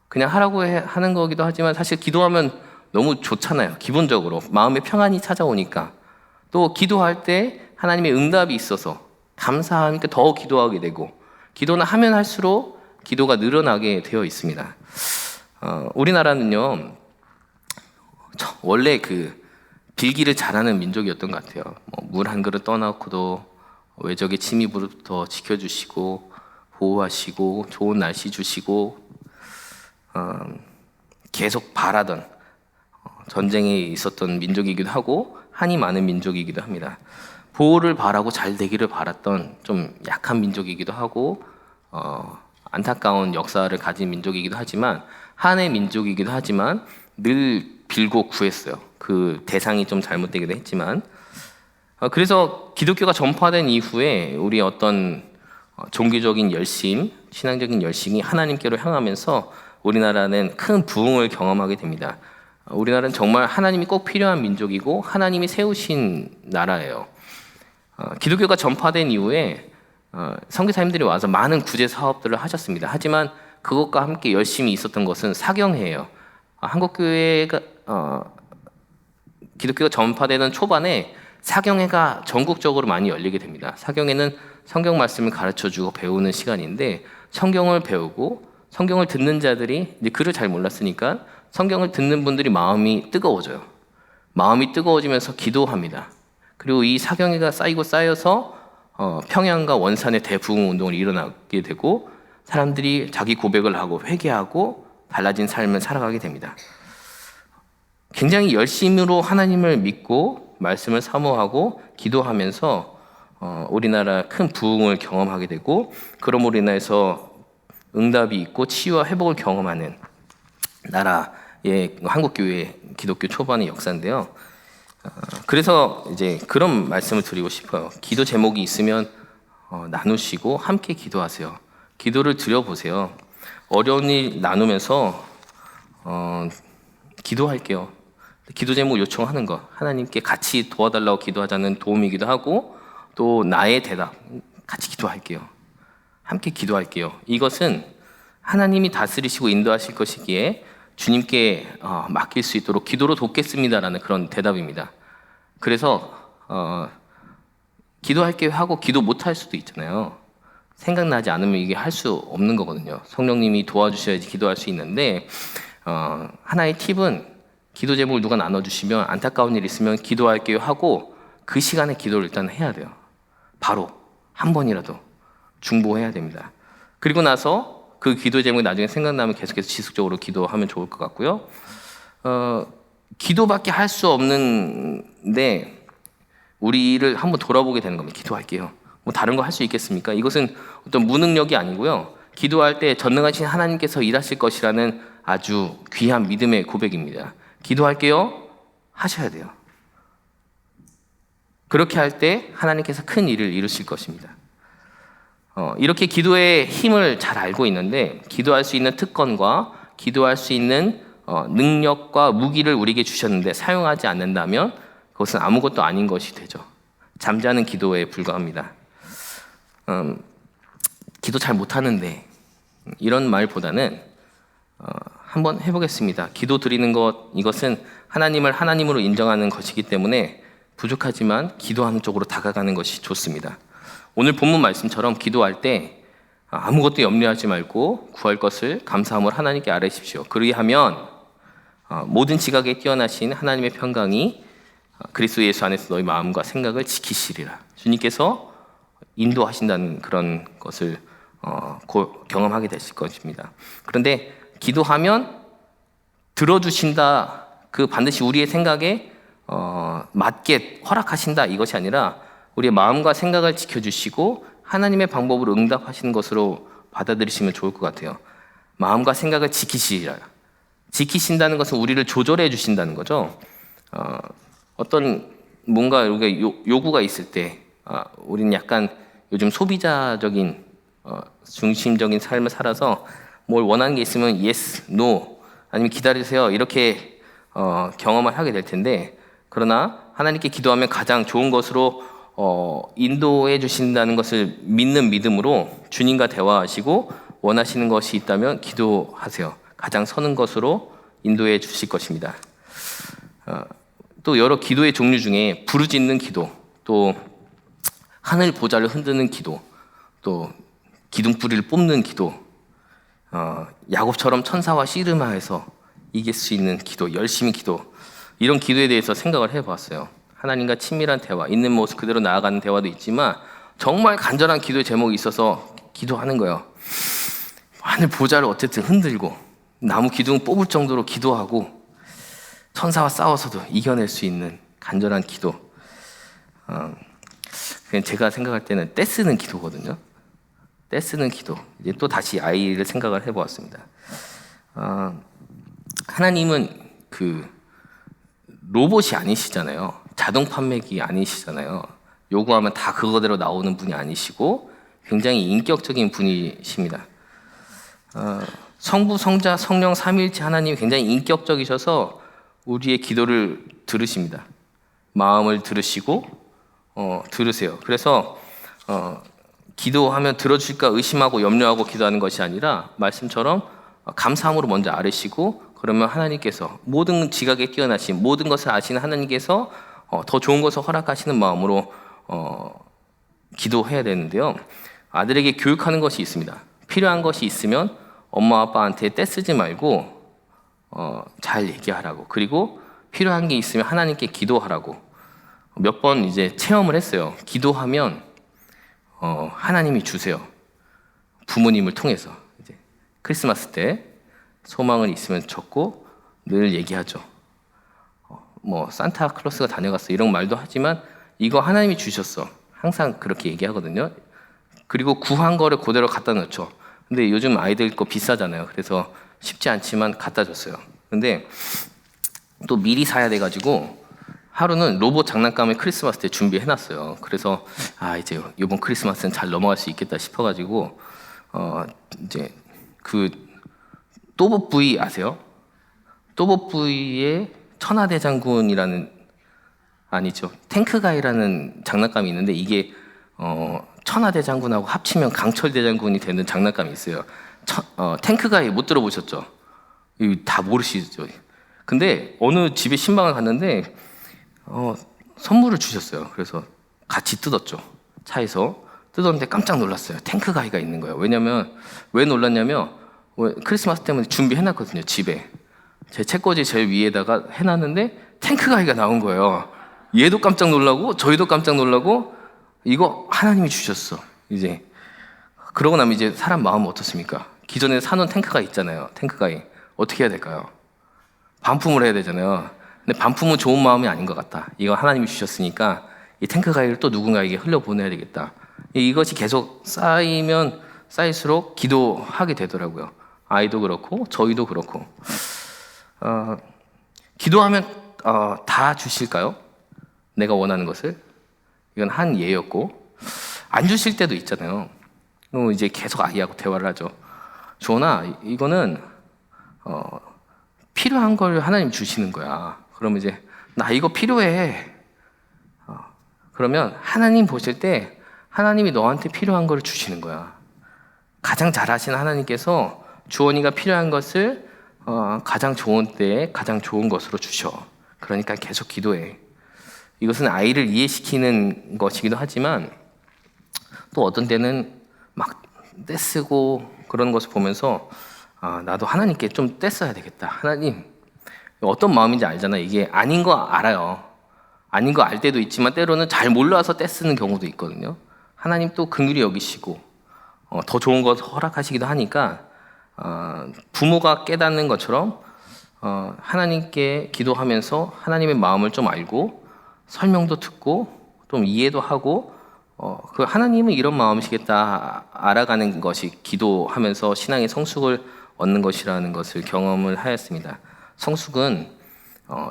그냥 하라고 하는 거기도 하지만 사실 기도하면 너무 좋잖아요. 기본적으로 마음의 평안이 찾아오니까. 또 기도할 때 하나님의 응답이 있어서 감사하니까 더 기도하게 되고 기도는 하면 할수록 기도가 늘어나게 되어 있습니다. 우리나라는요 원래 그 빌기를 잘하는 민족이었던 것 같아요. 물 한 그릇 떠놓고도 외적의 침입으로부터 지켜주시고 보호하시고 좋은 날씨 주시고 계속 바라던 전쟁에 있었던 민족이기도 하고 한이 많은 민족이기도 합니다. 보호를 바라고 잘 되기를 바랐던 좀 약한 민족이기도 하고 안타까운 역사를 가진 민족이기도 하지만 한의 민족이기도 하지만 늘 빌고 구했어요. 그 대상이 좀 잘못되기도 했지만 그래서 기독교가 전파된 이후에 우리 어떤 종교적인 열심, 신앙적인 열심이 하나님께로 향하면서 우리나라는 큰 부흥을 경험하게 됩니다. 우리나라는 정말 하나님이 꼭 필요한 민족이고 하나님이 세우신 나라예요. 기독교가 전파된 이후에 선교사님들이 와서 많은 구제 사업들을 하셨습니다. 하지만 그것과 함께 열심히 있었던 것은 사경회예요. 한국교회가 기독교가 전파되는 초반에 사경회가 전국적으로 많이 열리게 됩니다. 사경회는 성경 말씀을 가르쳐주고 배우는 시간인데 성경을 배우고 성경을 듣는 자들이 이제 글을 잘 몰랐으니까 성경을 듣는 분들이 마음이 뜨거워져요. 마음이 뜨거워지면서 기도합니다. 그리고 이 사경회가 쌓이고 쌓여서 평양과 원산의 대부흥 운동을 일어나게 되고 사람들이 자기 고백을 하고 회개하고 달라진 삶을 살아가게 됩니다. 굉장히 열심으로 하나님을 믿고 말씀을 사모하고 기도하면서 우리나라 큰 부흥을 경험하게 되고 그럼으로 인해서 응답이 있고 치유와 회복을 경험하는 나라의 한국교회 기독교 초반의 역사인데요. 그래서 이제 그런 말씀을 드리고 싶어요. 기도 제목이 있으면 나누시고 함께 기도하세요. 기도를 드려보세요. 어려운 일 나누면서 기도할게요. 기도 제목 요청하는 거 하나님께 같이 도와달라고 기도하자는 도움이기도 하고 또 나의 대답 같이 기도할게요. 함께 기도할게요. 이것은 하나님이 다스리시고 인도하실 것이기에 주님께 맡길 수 있도록 기도로 돕겠습니다라는 그런 대답입니다. 그래서 기도할게요 하고 기도 못할 수도 있잖아요. 생각나지 않으면 이게 할 수 없는 거거든요. 성령님이 도와주셔야지 기도할 수 있는데 하나의 팁은 기도 제목을 누가 나눠주시면 안타까운 일 있으면 기도할게요 하고 그 시간에 기도를 일단 해야 돼요. 바로 한 번이라도 중보해야 됩니다. 그리고 나서 그 기도 제목이 나중에 생각나면 계속해서 지속적으로 기도하면 좋을 것 같고요. 기도밖에 할 수 없는데 우리를 한번 돌아보게 되는 겁니다. 기도할게요. 뭐 다른 거 할 수 있겠습니까? 이것은 어떤 무능력이 아니고요. 기도할 때 전능하신 하나님께서 일하실 것이라는 아주 귀한 믿음의 고백입니다. 기도할게요. 하셔야 돼요. 그렇게 할 때 하나님께서 큰 일을 이루실 것입니다. 이렇게 기도의 힘을 잘 알고 있는데 기도할 수 있는 특권과 기도할 수 있는 능력과 무기를 우리에게 주셨는데 사용하지 않는다면 그것은 아무것도 아닌 것이 되죠. 잠자는 기도에 불과합니다. 기도 잘 못하는데 이런 말보다는 한번 해보겠습니다. 기도 드리는 것 이것은 하나님을 하나님으로 인정하는 것이기 때문에 부족하지만 기도하는 쪽으로 다가가는 것이 좋습니다. 오늘 본문 말씀처럼 기도할 때 아무것도 염려하지 말고 구할 것을 감사함으로 하나님께 아뢰십시오. 그리하면 모든 지각에 뛰어나신 하나님의 평강이 그리스도 예수 안에서 너희 마음과 생각을 지키시리라. 주님께서 인도하신다는 그런 것을 경험하게 되실 것입니다. 그런데 기도하면 들어주신다. 그 반드시 우리의 생각에 맞게 허락하신다. 이것이 아니라 우리의 마음과 생각을 지켜주시고 하나님의 방법으로 응답하시는 것으로 받아들이시면 좋을 것 같아요. 마음과 생각을 지키시리라. 지키신다는 것은 우리를 조절해 주신다는 거죠. 어떤 뭔가 우리가 요구가 있을 때 우리는 약간 요즘 소비자적인 중심적인 삶을 살아서 뭘 원하는 게 있으면 yes, no 아니면 기다리세요 이렇게 경험을 하게 될 텐데 그러나 하나님께 기도하면 가장 좋은 것으로 인도해 주신다는 것을 믿는 믿음으로 주님과 대화하시고 원하시는 것이 있다면 기도하세요. 가장 선한 것으로 인도해 주실 것입니다. 또 여러 기도의 종류 중에 부르짖는 기도, 또 하늘 보좌를 흔드는 기도, 또 기둥뿌리를 뽑는 기도, 야곱처럼 천사와 씨름하여서 이길 수 있는 기도, 열심히 기도, 이런 기도에 대해서 생각을 해봤어요. 하나님과 친밀한 대화, 있는 모습 그대로 나아가는 대화도 있지만 정말 간절한 기도의 제목이 있어서 기도하는 거예요. 하늘 보좌를 어쨌든 흔들고 나무 기둥 뽑을 정도로 기도하고 천사와 싸워서도 이겨낼 수 있는 간절한 기도. 그냥 제가 생각할 때는 떼쓰는 기도거든요. 떼쓰는 기도. 이제 또 다시 아이를 생각을 해보았습니다. 하나님은 그 로봇이 아니시잖아요. 자동 판매기 아니시잖아요. 요구하면 다 그거대로 나오는 분이 아니시고 굉장히 인격적인 분이십니다. 성부, 성자, 성령 삼위일체 하나님이 굉장히 인격적이셔서 우리의 기도를 들으십니다. 마음을 들으시고 들으세요. 그래서 기도하면 들어줄까 의심하고 염려하고 기도하는 것이 아니라 말씀처럼 감사함으로 먼저 아뢰시고 그러면 하나님께서 모든 지각에 뛰어나신 모든 것을 아시는 하나님께서 더 좋은 것을 허락하시는 마음으로 기도해야 되는데요. 아들에게 교육하는 것이 있습니다. 필요한 것이 있으면 엄마 아빠한테 떼쓰지 말고 잘 얘기하라고. 그리고 필요한 게 있으면 하나님께 기도하라고. 몇 번 이제 체험을 했어요. 기도하면 하나님이 주세요. 부모님을 통해서. 이제 크리스마스 때 소망을 있으면 적고 늘 얘기하죠. 뭐 산타클로스가 다녀갔어 이런 말도 하지만 이거 하나님이 주셨어. 항상 그렇게 얘기하거든요. 그리고 구한 거를 그대로 갖다 놓죠. 근데 요즘 아이들 거 비싸잖아요. 그래서 쉽지 않지만 갖다 줬어요. 근데 또 미리 사야 돼가지고 하루는 로봇 장난감을 크리스마스 때 준비해놨어요. 그래서 이제 이번 크리스마스는 잘 넘어갈 수 있겠다 싶어가지고 이제 그 또봇부이 아세요? 또봇부이의 천하대장군이라는 아니죠. 탱크가이라는 장난감이 있는데 이게 천하대장군하고 합치면 강철대장군이 되는 장난감이 있어요. 탱크가이 못 들어보셨죠? 이거 다 모르시죠? 근데 어느 집에 신방을 갔는데 선물을 주셨어요. 그래서 같이 뜯었죠. 차에서 뜯었는데 깜짝 놀랐어요. 탱크가이가 있는 거예요. 왜냐면 왜 놀랐냐면 크리스마스 때문에 준비해놨거든요. 집에 제 책꽂이 제일 위에다가 해놨는데 탱크가이가 나온 거예요. 얘도 깜짝 놀라고 저희도 깜짝 놀라고 이거 하나님이 주셨어. 이제 그러고 나면 이제 사람 마음은 어떻습니까? 기존에 사놓은 탱크가이 있잖아요. 탱크가이 어떻게 해야 될까요? 반품을 해야 되잖아요. 근데 반품은 좋은 마음이 아닌 것 같다. 이거 하나님이 주셨으니까 이 탱크가이를 또 누군가에게 흘려보내야 되겠다. 이것이 계속 쌓이면 쌓일수록 기도하게 되더라고요. 아이도 그렇고 저희도 그렇고 기도하면 다 주실까요? 내가 원하는 것을? 이건 한 예였고 안 주실 때도 있잖아요. 이제 계속 아이하고 대화를 하죠. 주원아, 이거는 필요한 걸 하나님 주시는 거야. 그러면 이제 나 이거 필요해. 그러면 하나님 보실 때 하나님이 너한테 필요한 걸 주시는 거야. 가장 잘하시는 하나님께서 주원이가 필요한 것을 가장 좋은 때에 가장 좋은 것으로 주셔. 그러니까 계속 기도해. 이것은 아이를 이해시키는 것이기도 하지만 또 어떤 때는 막 떼쓰고 그런 것을 보면서 나도 하나님께 좀 떼써야 되겠다. 하나님 어떤 마음인지 알잖아. 이게 아닌 거 알아요. 아닌 거 알 때도 있지만 때로는 잘 몰라서 떼쓰는 경우도 있거든요. 하나님 또 긍휼히 여기시고 더 좋은 것 허락하시기도 하니까 부모가 깨닫는 것처럼 하나님께 기도하면서 하나님의 마음을 좀 알고 설명도 듣고 좀 이해도 하고 그 하나님은 이런 마음이시겠다 알아가는 것이 기도하면서 신앙의 성숙을 얻는 것이라는 것을 경험을 하였습니다. 성숙은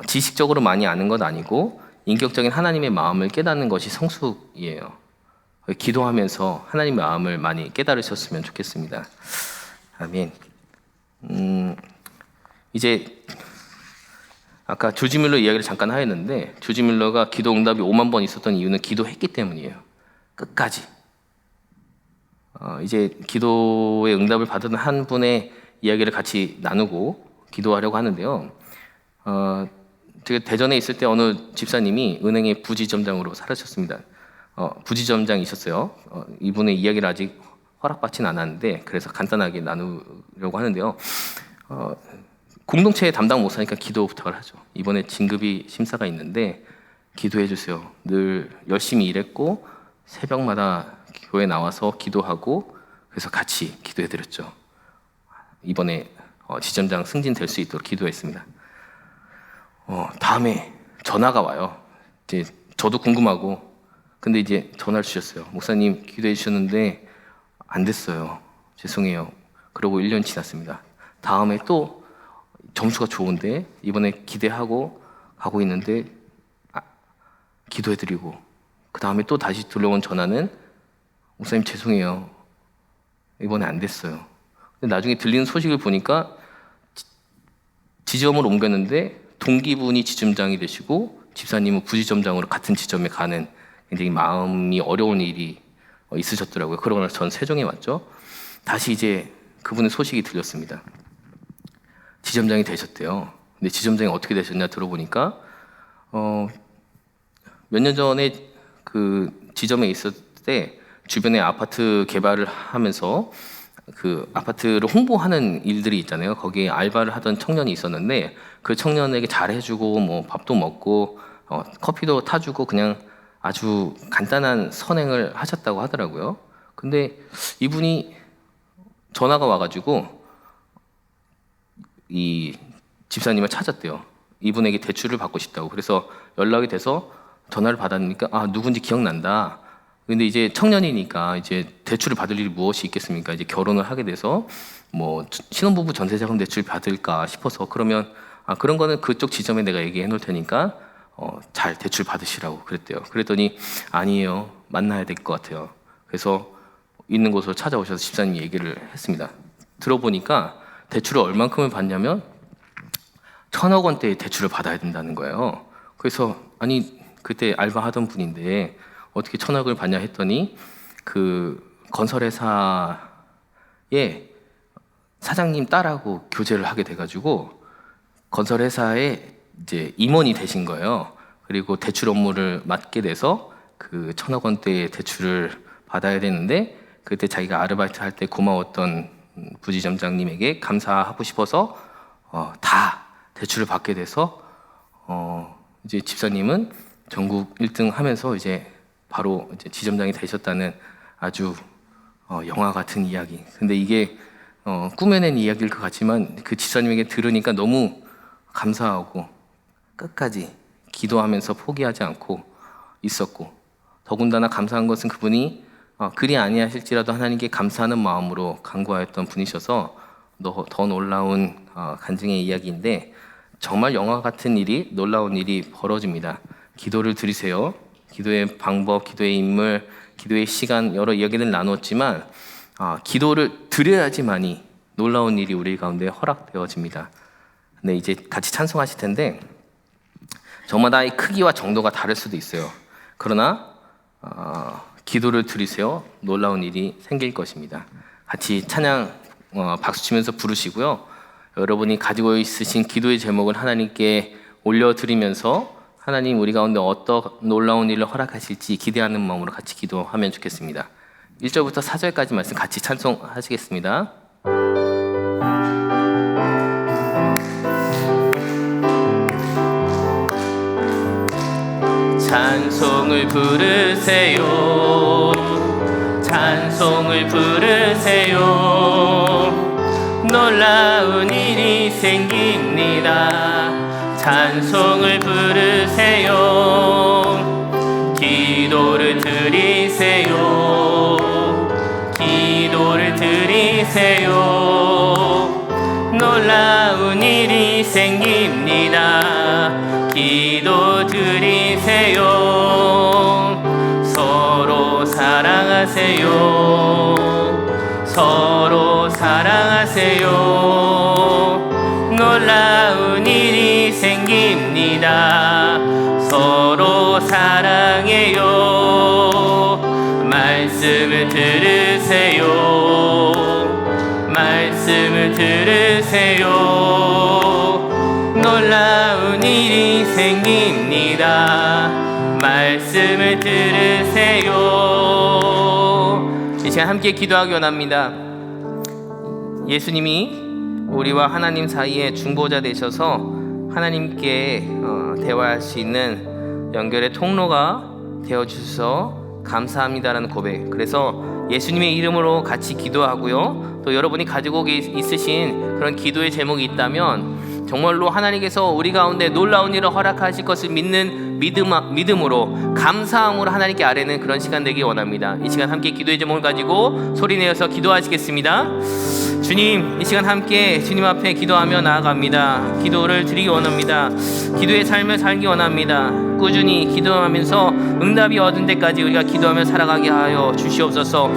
지식적으로 많이 아는 것 아니고 인격적인 하나님의 마음을 깨닫는 것이 성숙이에요. 기도하면서 하나님의 마음을 많이 깨달으셨으면 좋겠습니다. 아멘. 이제 아까 조지 밀러 이야기를 잠깐 하였는데 조지 밀러가 기도 응답이 5만 번 있었던 이유는 기도했기 때문이에요. 끝까지. 이제 기도의 응답을 받은 한 분의 이야기를 같이 나누고 기도하려고 하는데요. 제가 대전에 있을 때 어느 집사님이 은행의 부지점장으로 살아셨습니다. 부지점장이셨어요. 이분의 이야기를 아직 허락받지는 않았는데 그래서 간단하게 나누려고 하는데요. 공동체의 담당 목사니까 기도 부탁을 하죠. 이번에 진급이 심사가 있는데 기도해 주세요. 늘 열심히 일했고 새벽마다 교회 나와서 기도하고 그래서 같이 기도해 드렸죠. 이번에 지점장 승진될 수 있도록 기도했습니다. 다음에 전화가 와요. 이제 저도 궁금하고 근데 이제 전화를 주셨어요. 목사님 기도해 주셨는데 안 됐어요. 죄송해요. 그러고 1년 지났습니다. 다음에 또 점수가 좋은데 이번에 기대하고 가고 있는데 기도해드리고 그 다음에 또 다시 들려온 전화는 목사님 죄송해요. 이번에 안 됐어요. 근데 나중에 들리는 소식을 보니까 지점을 옮겼는데 동기분이 지점장이 되시고 집사님은 부지점장으로 같은 지점에 가는 굉장히 마음이 어려운 일이 있으셨더라고요. 그러고 나서 전 세종에 왔죠. 다시 이제 그분의 소식이 들렸습니다. 지점장이 되셨대요. 근데 지점장이 어떻게 되셨냐 들어보니까 몇 년 전에 그 지점에 있을 때 주변에 아파트 개발을 하면서 그 아파트를 홍보하는 일들이 있잖아요. 거기에 알바를 하던 청년이 있었는데 그 청년에게 잘해주고 뭐 밥도 먹고 커피도 타주고 그냥 아주 간단한 선행을 하셨다고 하더라고요. 근데 이분이 전화가 와가지고 이 집사님을 찾았대요. 이분에게 대출을 받고 싶다고. 그래서 연락이 돼서 전화를 받았으니까 누군지 기억난다. 근데 이제 청년이니까 이제 대출을 받을 일이 무엇이 있겠습니까? 이제 결혼을 하게 돼서 뭐 신혼부부 전세자금 대출 받을까 싶어서 그러면 그런 거는 그쪽 지점에 내가 얘기해 놓을 테니까 잘 대출 받으시라고 그랬대요. 그랬더니 아니에요. 만나야 될 것 같아요. 그래서 있는 곳으로 찾아오셔서 집사님이 얘기를 했습니다. 들어보니까 대출을 얼만큼을 받냐면 1,000억 원대의 대출을 받아야 된다는 거예요. 그래서 아니 그때 알바하던 분인데 어떻게 1,000억을 받냐 했더니 그 건설회사의 사장님 딸하고 교제를 하게 돼가지고 건설회사에 이제 임원이 되신 거예요. 그리고 대출 업무를 맡게 돼서 그 1,000억 원대의 대출을 받아야 되는데 그때 자기가 아르바이트 할 때 고마웠던 부지점장님에게 감사하고 싶어서 다 대출을 받게 돼서 이제 집사님은 전국 1등 하면서 이제 바로 이제 지점장이 되셨다는 아주 영화 같은 이야기. 근데 이게 꾸며낸 이야기일 것 같지만 그 집사님에게 들으니까 너무 감사하고 끝까지 기도하면서 포기하지 않고 있었고 더군다나 감사한 것은 그분이 그리 아니하실지라도 하나님께 감사하는 마음으로 간구하였던 분이셔서 더 놀라운 간증의 이야기인데 정말 영화 같은 일이 놀라운 일이 벌어집니다. 기도를 드리세요. 기도의 방법, 기도의 인물, 기도의 시간 여러 이야기를 나눴지만 기도를 드려야지만이 놀라운 일이 우리 가운데 허락되어집니다. 네, 이제 같이 찬송하실 텐데 저마다의 크기와 정도가 다를 수도 있어요. 그러나 기도를 드리세요. 놀라운 일이 생길 것입니다. 같이 찬양 박수 치면서 부르시고요. 여러분이 가지고 있으신 기도의 제목을 하나님께 올려드리면서 하나님 우리 가운데 어떤 놀라운 일을 허락하실지 기대하는 마음으로 같이 기도하면 좋겠습니다. 1절부터 4절까지 말씀 같이 찬송하시겠습니다. 찬송을 부르세요. 찬송을 부르세요. 놀라운 일이 생깁니다. 찬송을 부르세요. 기도를 드리세요. 기도를 드리세요. 놀라운 일이 생깁니다. 기도 드리세요. 서로 사랑하세요. 서로 사랑하세요. 놀라운 일이 생깁니다. 서로 사랑해요. 말씀을 들으세요. 말씀을 들으세요. 놀라운 일이 생깁니다. 말씀을 들으세요. 이 시간 함께 기도하기 원합니다. 예수님이 우리와 하나님 사이에 중보자 되셔서 하나님께 대화할 수 있는 연결의 통로가 되어주셔서 감사합니다라는 고백. 그래서 예수님의 이름으로 같이 기도하고요. 또 여러분이 가지고 있으신 그런 기도의 제목이 있다면 정말로 하나님께서 우리 가운데 놀라운 일을 허락하실 것을 믿는 믿음으로 감사함으로 하나님께 아뢰는 그런 시간 되기 원합니다. 이 시간 함께 기도의 제목을 가지고 소리내어서 기도하시겠습니다. 주님, 이 시간 함께 주님 앞에 기도하며 나아갑니다. 기도를 드리기 원합니다. 기도의 삶을 살기 원합니다. 꾸준히 기도하면서 응답이 얻은 데까지 우리가 기도하며 살아가게 하여 주시옵소서.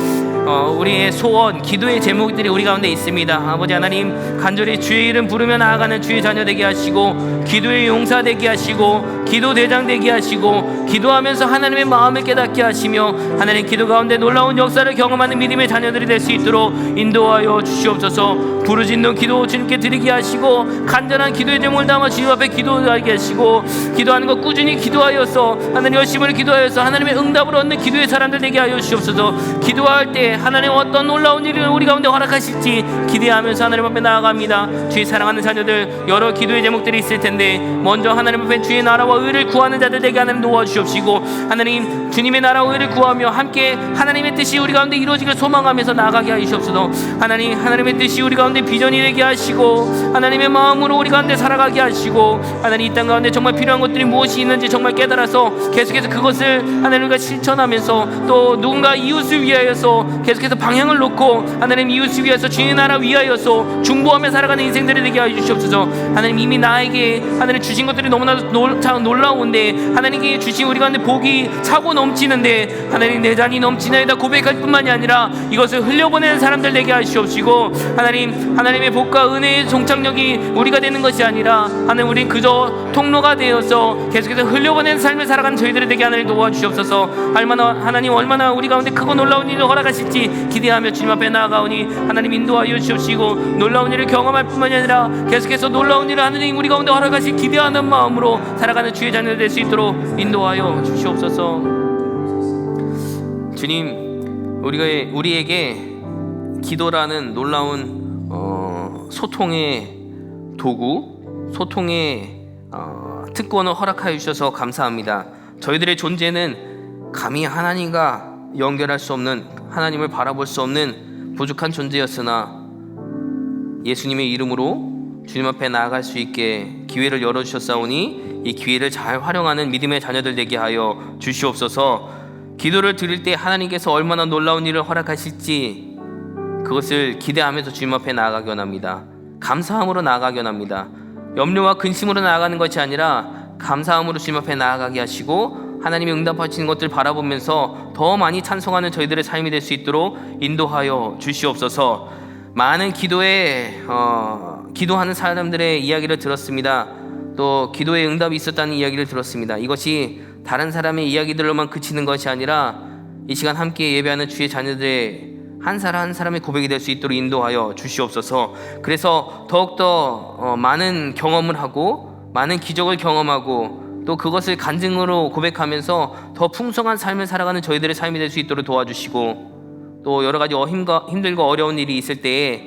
우리의 소원, 기도의 제목들이 우리 가운데 있습니다. 아버지 하나님, 간절히 주의 이름 부르며 나아가는 주의 자녀 되게 하시고 기도의 용사 되게 하시고 기도 대장 되게 하시고 기도하면서 하나님의 마음을 깨닫게 하시며 하나님 기도 가운데 놀라운 역사를 경험하는 믿음의 자녀들이 될 수 있도록 인도하여 주시옵소서. 부르짖는 기도 주님께 드리게 하시고 간절한 기도의 제목을 담아 주님 앞에 기도하게 하시고 기도하는 것 꾸준히 기도하여서 하나님 열심히 기도하여서 하나님의 응답을 얻는 기도의 사람들 되게 하여 주시옵소서. 기도할 때 하나님 어떤 놀라운 일을 우리 가운데 허락하실지 기대하면서 하나님 앞에 나아갑니다. 주의 사랑하는 자녀들 여러 기도의 제목들이 있을 텐데 먼저 하나님 앞에 주의 나라와 의를 구하는 자들 되게 하나님 도와주시옵시고 하나님 주님의 나라와 의를 구하며 함께 하나님의 뜻이 우리 가운데 이루어지길 소망하면서 나아가게 하시옵소서. 하나님의 뜻이 우리 가운데 비전이 되게 하시고 하나님의 마음으로 우리 가운데 살아가게 하시고 하나님 이 땅 가운데 정말 필요한 것들이 무엇이 있는지 정말 깨달아서 계속해서 그것을 하나님과 실천하면서 또 누군가 이웃을 위하여서 계속해서 방향을 놓고 하나님 이웃을 위해서 주의 나라 위하여서 중보하며 살아가는 인생들이 되게 하여 주시옵소서. 하나님 이미 나에게 하나님 주신 것들이 너무나 놀라운데 하나님께 주신 우리 가운데 복이 차고 넘치는데 하나님 내 잔이 넘치나이다 고백할 뿐만이 아니라 이것을 흘려보내는 사람들 되게 하시옵시고 하나님의 복과 은혜의 종착역이 우리가 되는 것이 아니라 하나님 우린 그저 통로가 되어서 계속해서 흘려보내는 삶을 살아가는 저희들이 되게 하나님 도와주시옵소서. 하나님 얼마나 우리 가운데 크고 놀라운 일을 허락하실지 기대하며 주님 앞에 나아가오니 하나님 인도하여 주시옵시고 놀라운 일을 경험할 뿐만이 아니라 계속해서 놀라운 일을 하나님 우리 가운데 허락하실 기대하는 마음으로 살아가는 주의 자녀들 될 수 있도록 인도하여 주시옵소서. 주님 우리에게 기도라는 놀라운 소통의 도구, 소통의 특권을 허락하여 주셔서 감사합니다. 저희들의 존재는 감히 하나님과 연결할 수 없는, 하나님을 바라볼 수 없는 부족한 존재였으나 예수님의 이름으로 주님 앞에 나아갈 수 있게 기회를 열어주셨사오니 이 기회를 잘 활용하는 믿음의 자녀들 되게 하여 주시옵소서. 기도를 드릴 때 하나님께서 얼마나 놀라운 일을 허락하실지 그것을 기대하면서 주님 앞에 나아가기 원합니다. 감사함으로 나아가기 원합니다. 염려와 근심으로 나아가는 것이 아니라 감사함으로 주님 앞에 나아가게 하시고 하나님이 응답하시는 것들 바라보면서 더 많이 찬송하는 저희들의 삶이 될 수 있도록 인도하여 주시옵소서. 많은 기도하는 사람들의 이야기를 들었습니다. 또 기도에 응답이 있었다는 이야기를 들었습니다. 이것이 다른 사람의 이야기들로만 그치는 것이 아니라 이 시간 함께 예배하는 주의 자녀들의 한 사람 한 사람의 고백이 될 수 있도록 인도하여 주시옵소서. 그래서 더욱더 많은 경험을 하고 많은 기적을 경험하고 또 그것을 간증으로 고백하면서 더 풍성한 삶을 살아가는 저희들의 삶이 될 수 있도록 도와주시고 또 여러 가지 힘들고 어려운 일이 있을 때에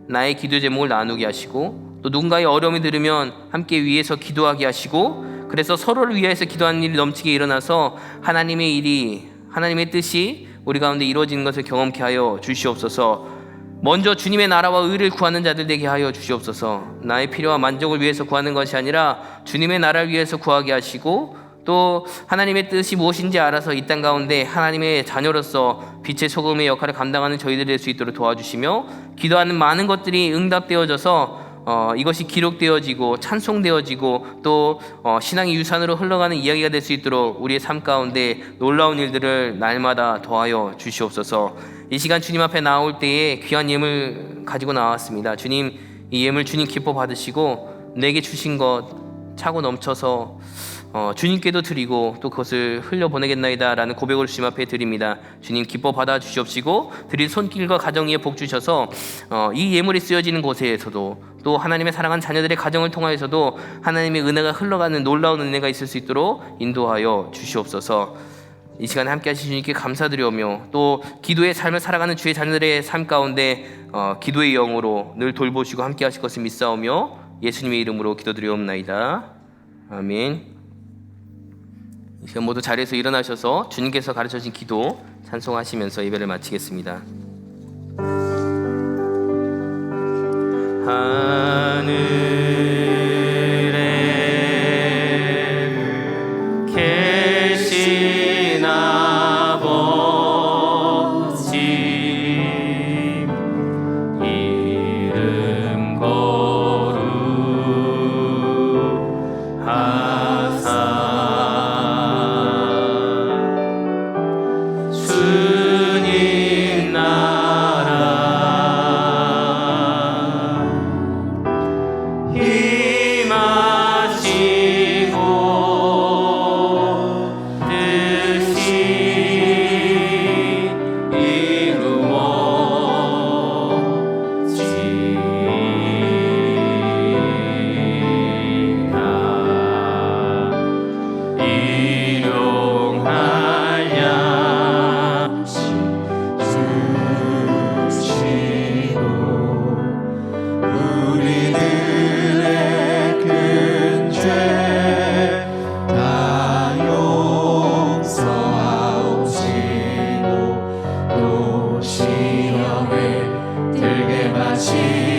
나의 기도 제목을 나누게 하시고 또 누군가의 어려움이 들으면 함께 위해서 기도하게 하시고 그래서 서로를 위해서 기도하는 일이 넘치게 일어나서 하나님의 뜻이 우리 가운데 이루어지는 것을 경험케 하여 주시옵소서. 먼저 주님의 나라와 의를 구하는 자들 되게 하여 주시옵소서. 나의 필요와 만족을 위해서 구하는 것이 아니라 주님의 나라를 위해서 구하게 하시고 또 하나님의 뜻이 무엇인지 알아서 이 땅 가운데 하나님의 자녀로서 빛의 소금의 역할을 감당하는 저희들이 될 수 있도록 도와주시며 기도하는 많은 것들이 응답되어져서 이것이 기록되어지고 찬송되어지고 또 신앙의 유산으로 흘러가는 이야기가 될 수 있도록 우리의 삶 가운데 놀라운 일들을 날마다 더하여 주시옵소서. 이 시간 주님 앞에 나올 때에 귀한 예물 가지고 나왔습니다. 주님 이 예물 주님 기뻐 받으시고 내게 주신 것 차고 넘쳐서 주님께도 드리고 또 그것을 흘려보내겠나이다 라는 고백을 주님 앞에 드립니다. 주님 기뻐 받아 주시옵시고 드릴 손길과 가정 위에 복 주셔서 이 예물이 쓰여지는 곳에서도 또 하나님의 사랑하는 자녀들의 가정을 통하여서도 하나님의 은혜가 흘러가는 놀라운 은혜가 있을 수 있도록 인도하여 주시옵소서. 이 시간에 함께 하신 주님께 감사드리오며 또 기도의 삶을 살아가는 주의 자녀들의 삶 가운데 기도의 영으로 늘 돌보시고 함께 하실 것을 믿사오며 예수님의 이름으로 기도드리옵나이다. 아멘. 이 시간 모두 자리에서 일어나셔서 주님께서 가르쳐주신 기도 찬송하시면서 예배를 마치겠습니다. 하늘에 계신 아버지 이름 거룩하사 주님 나라 다시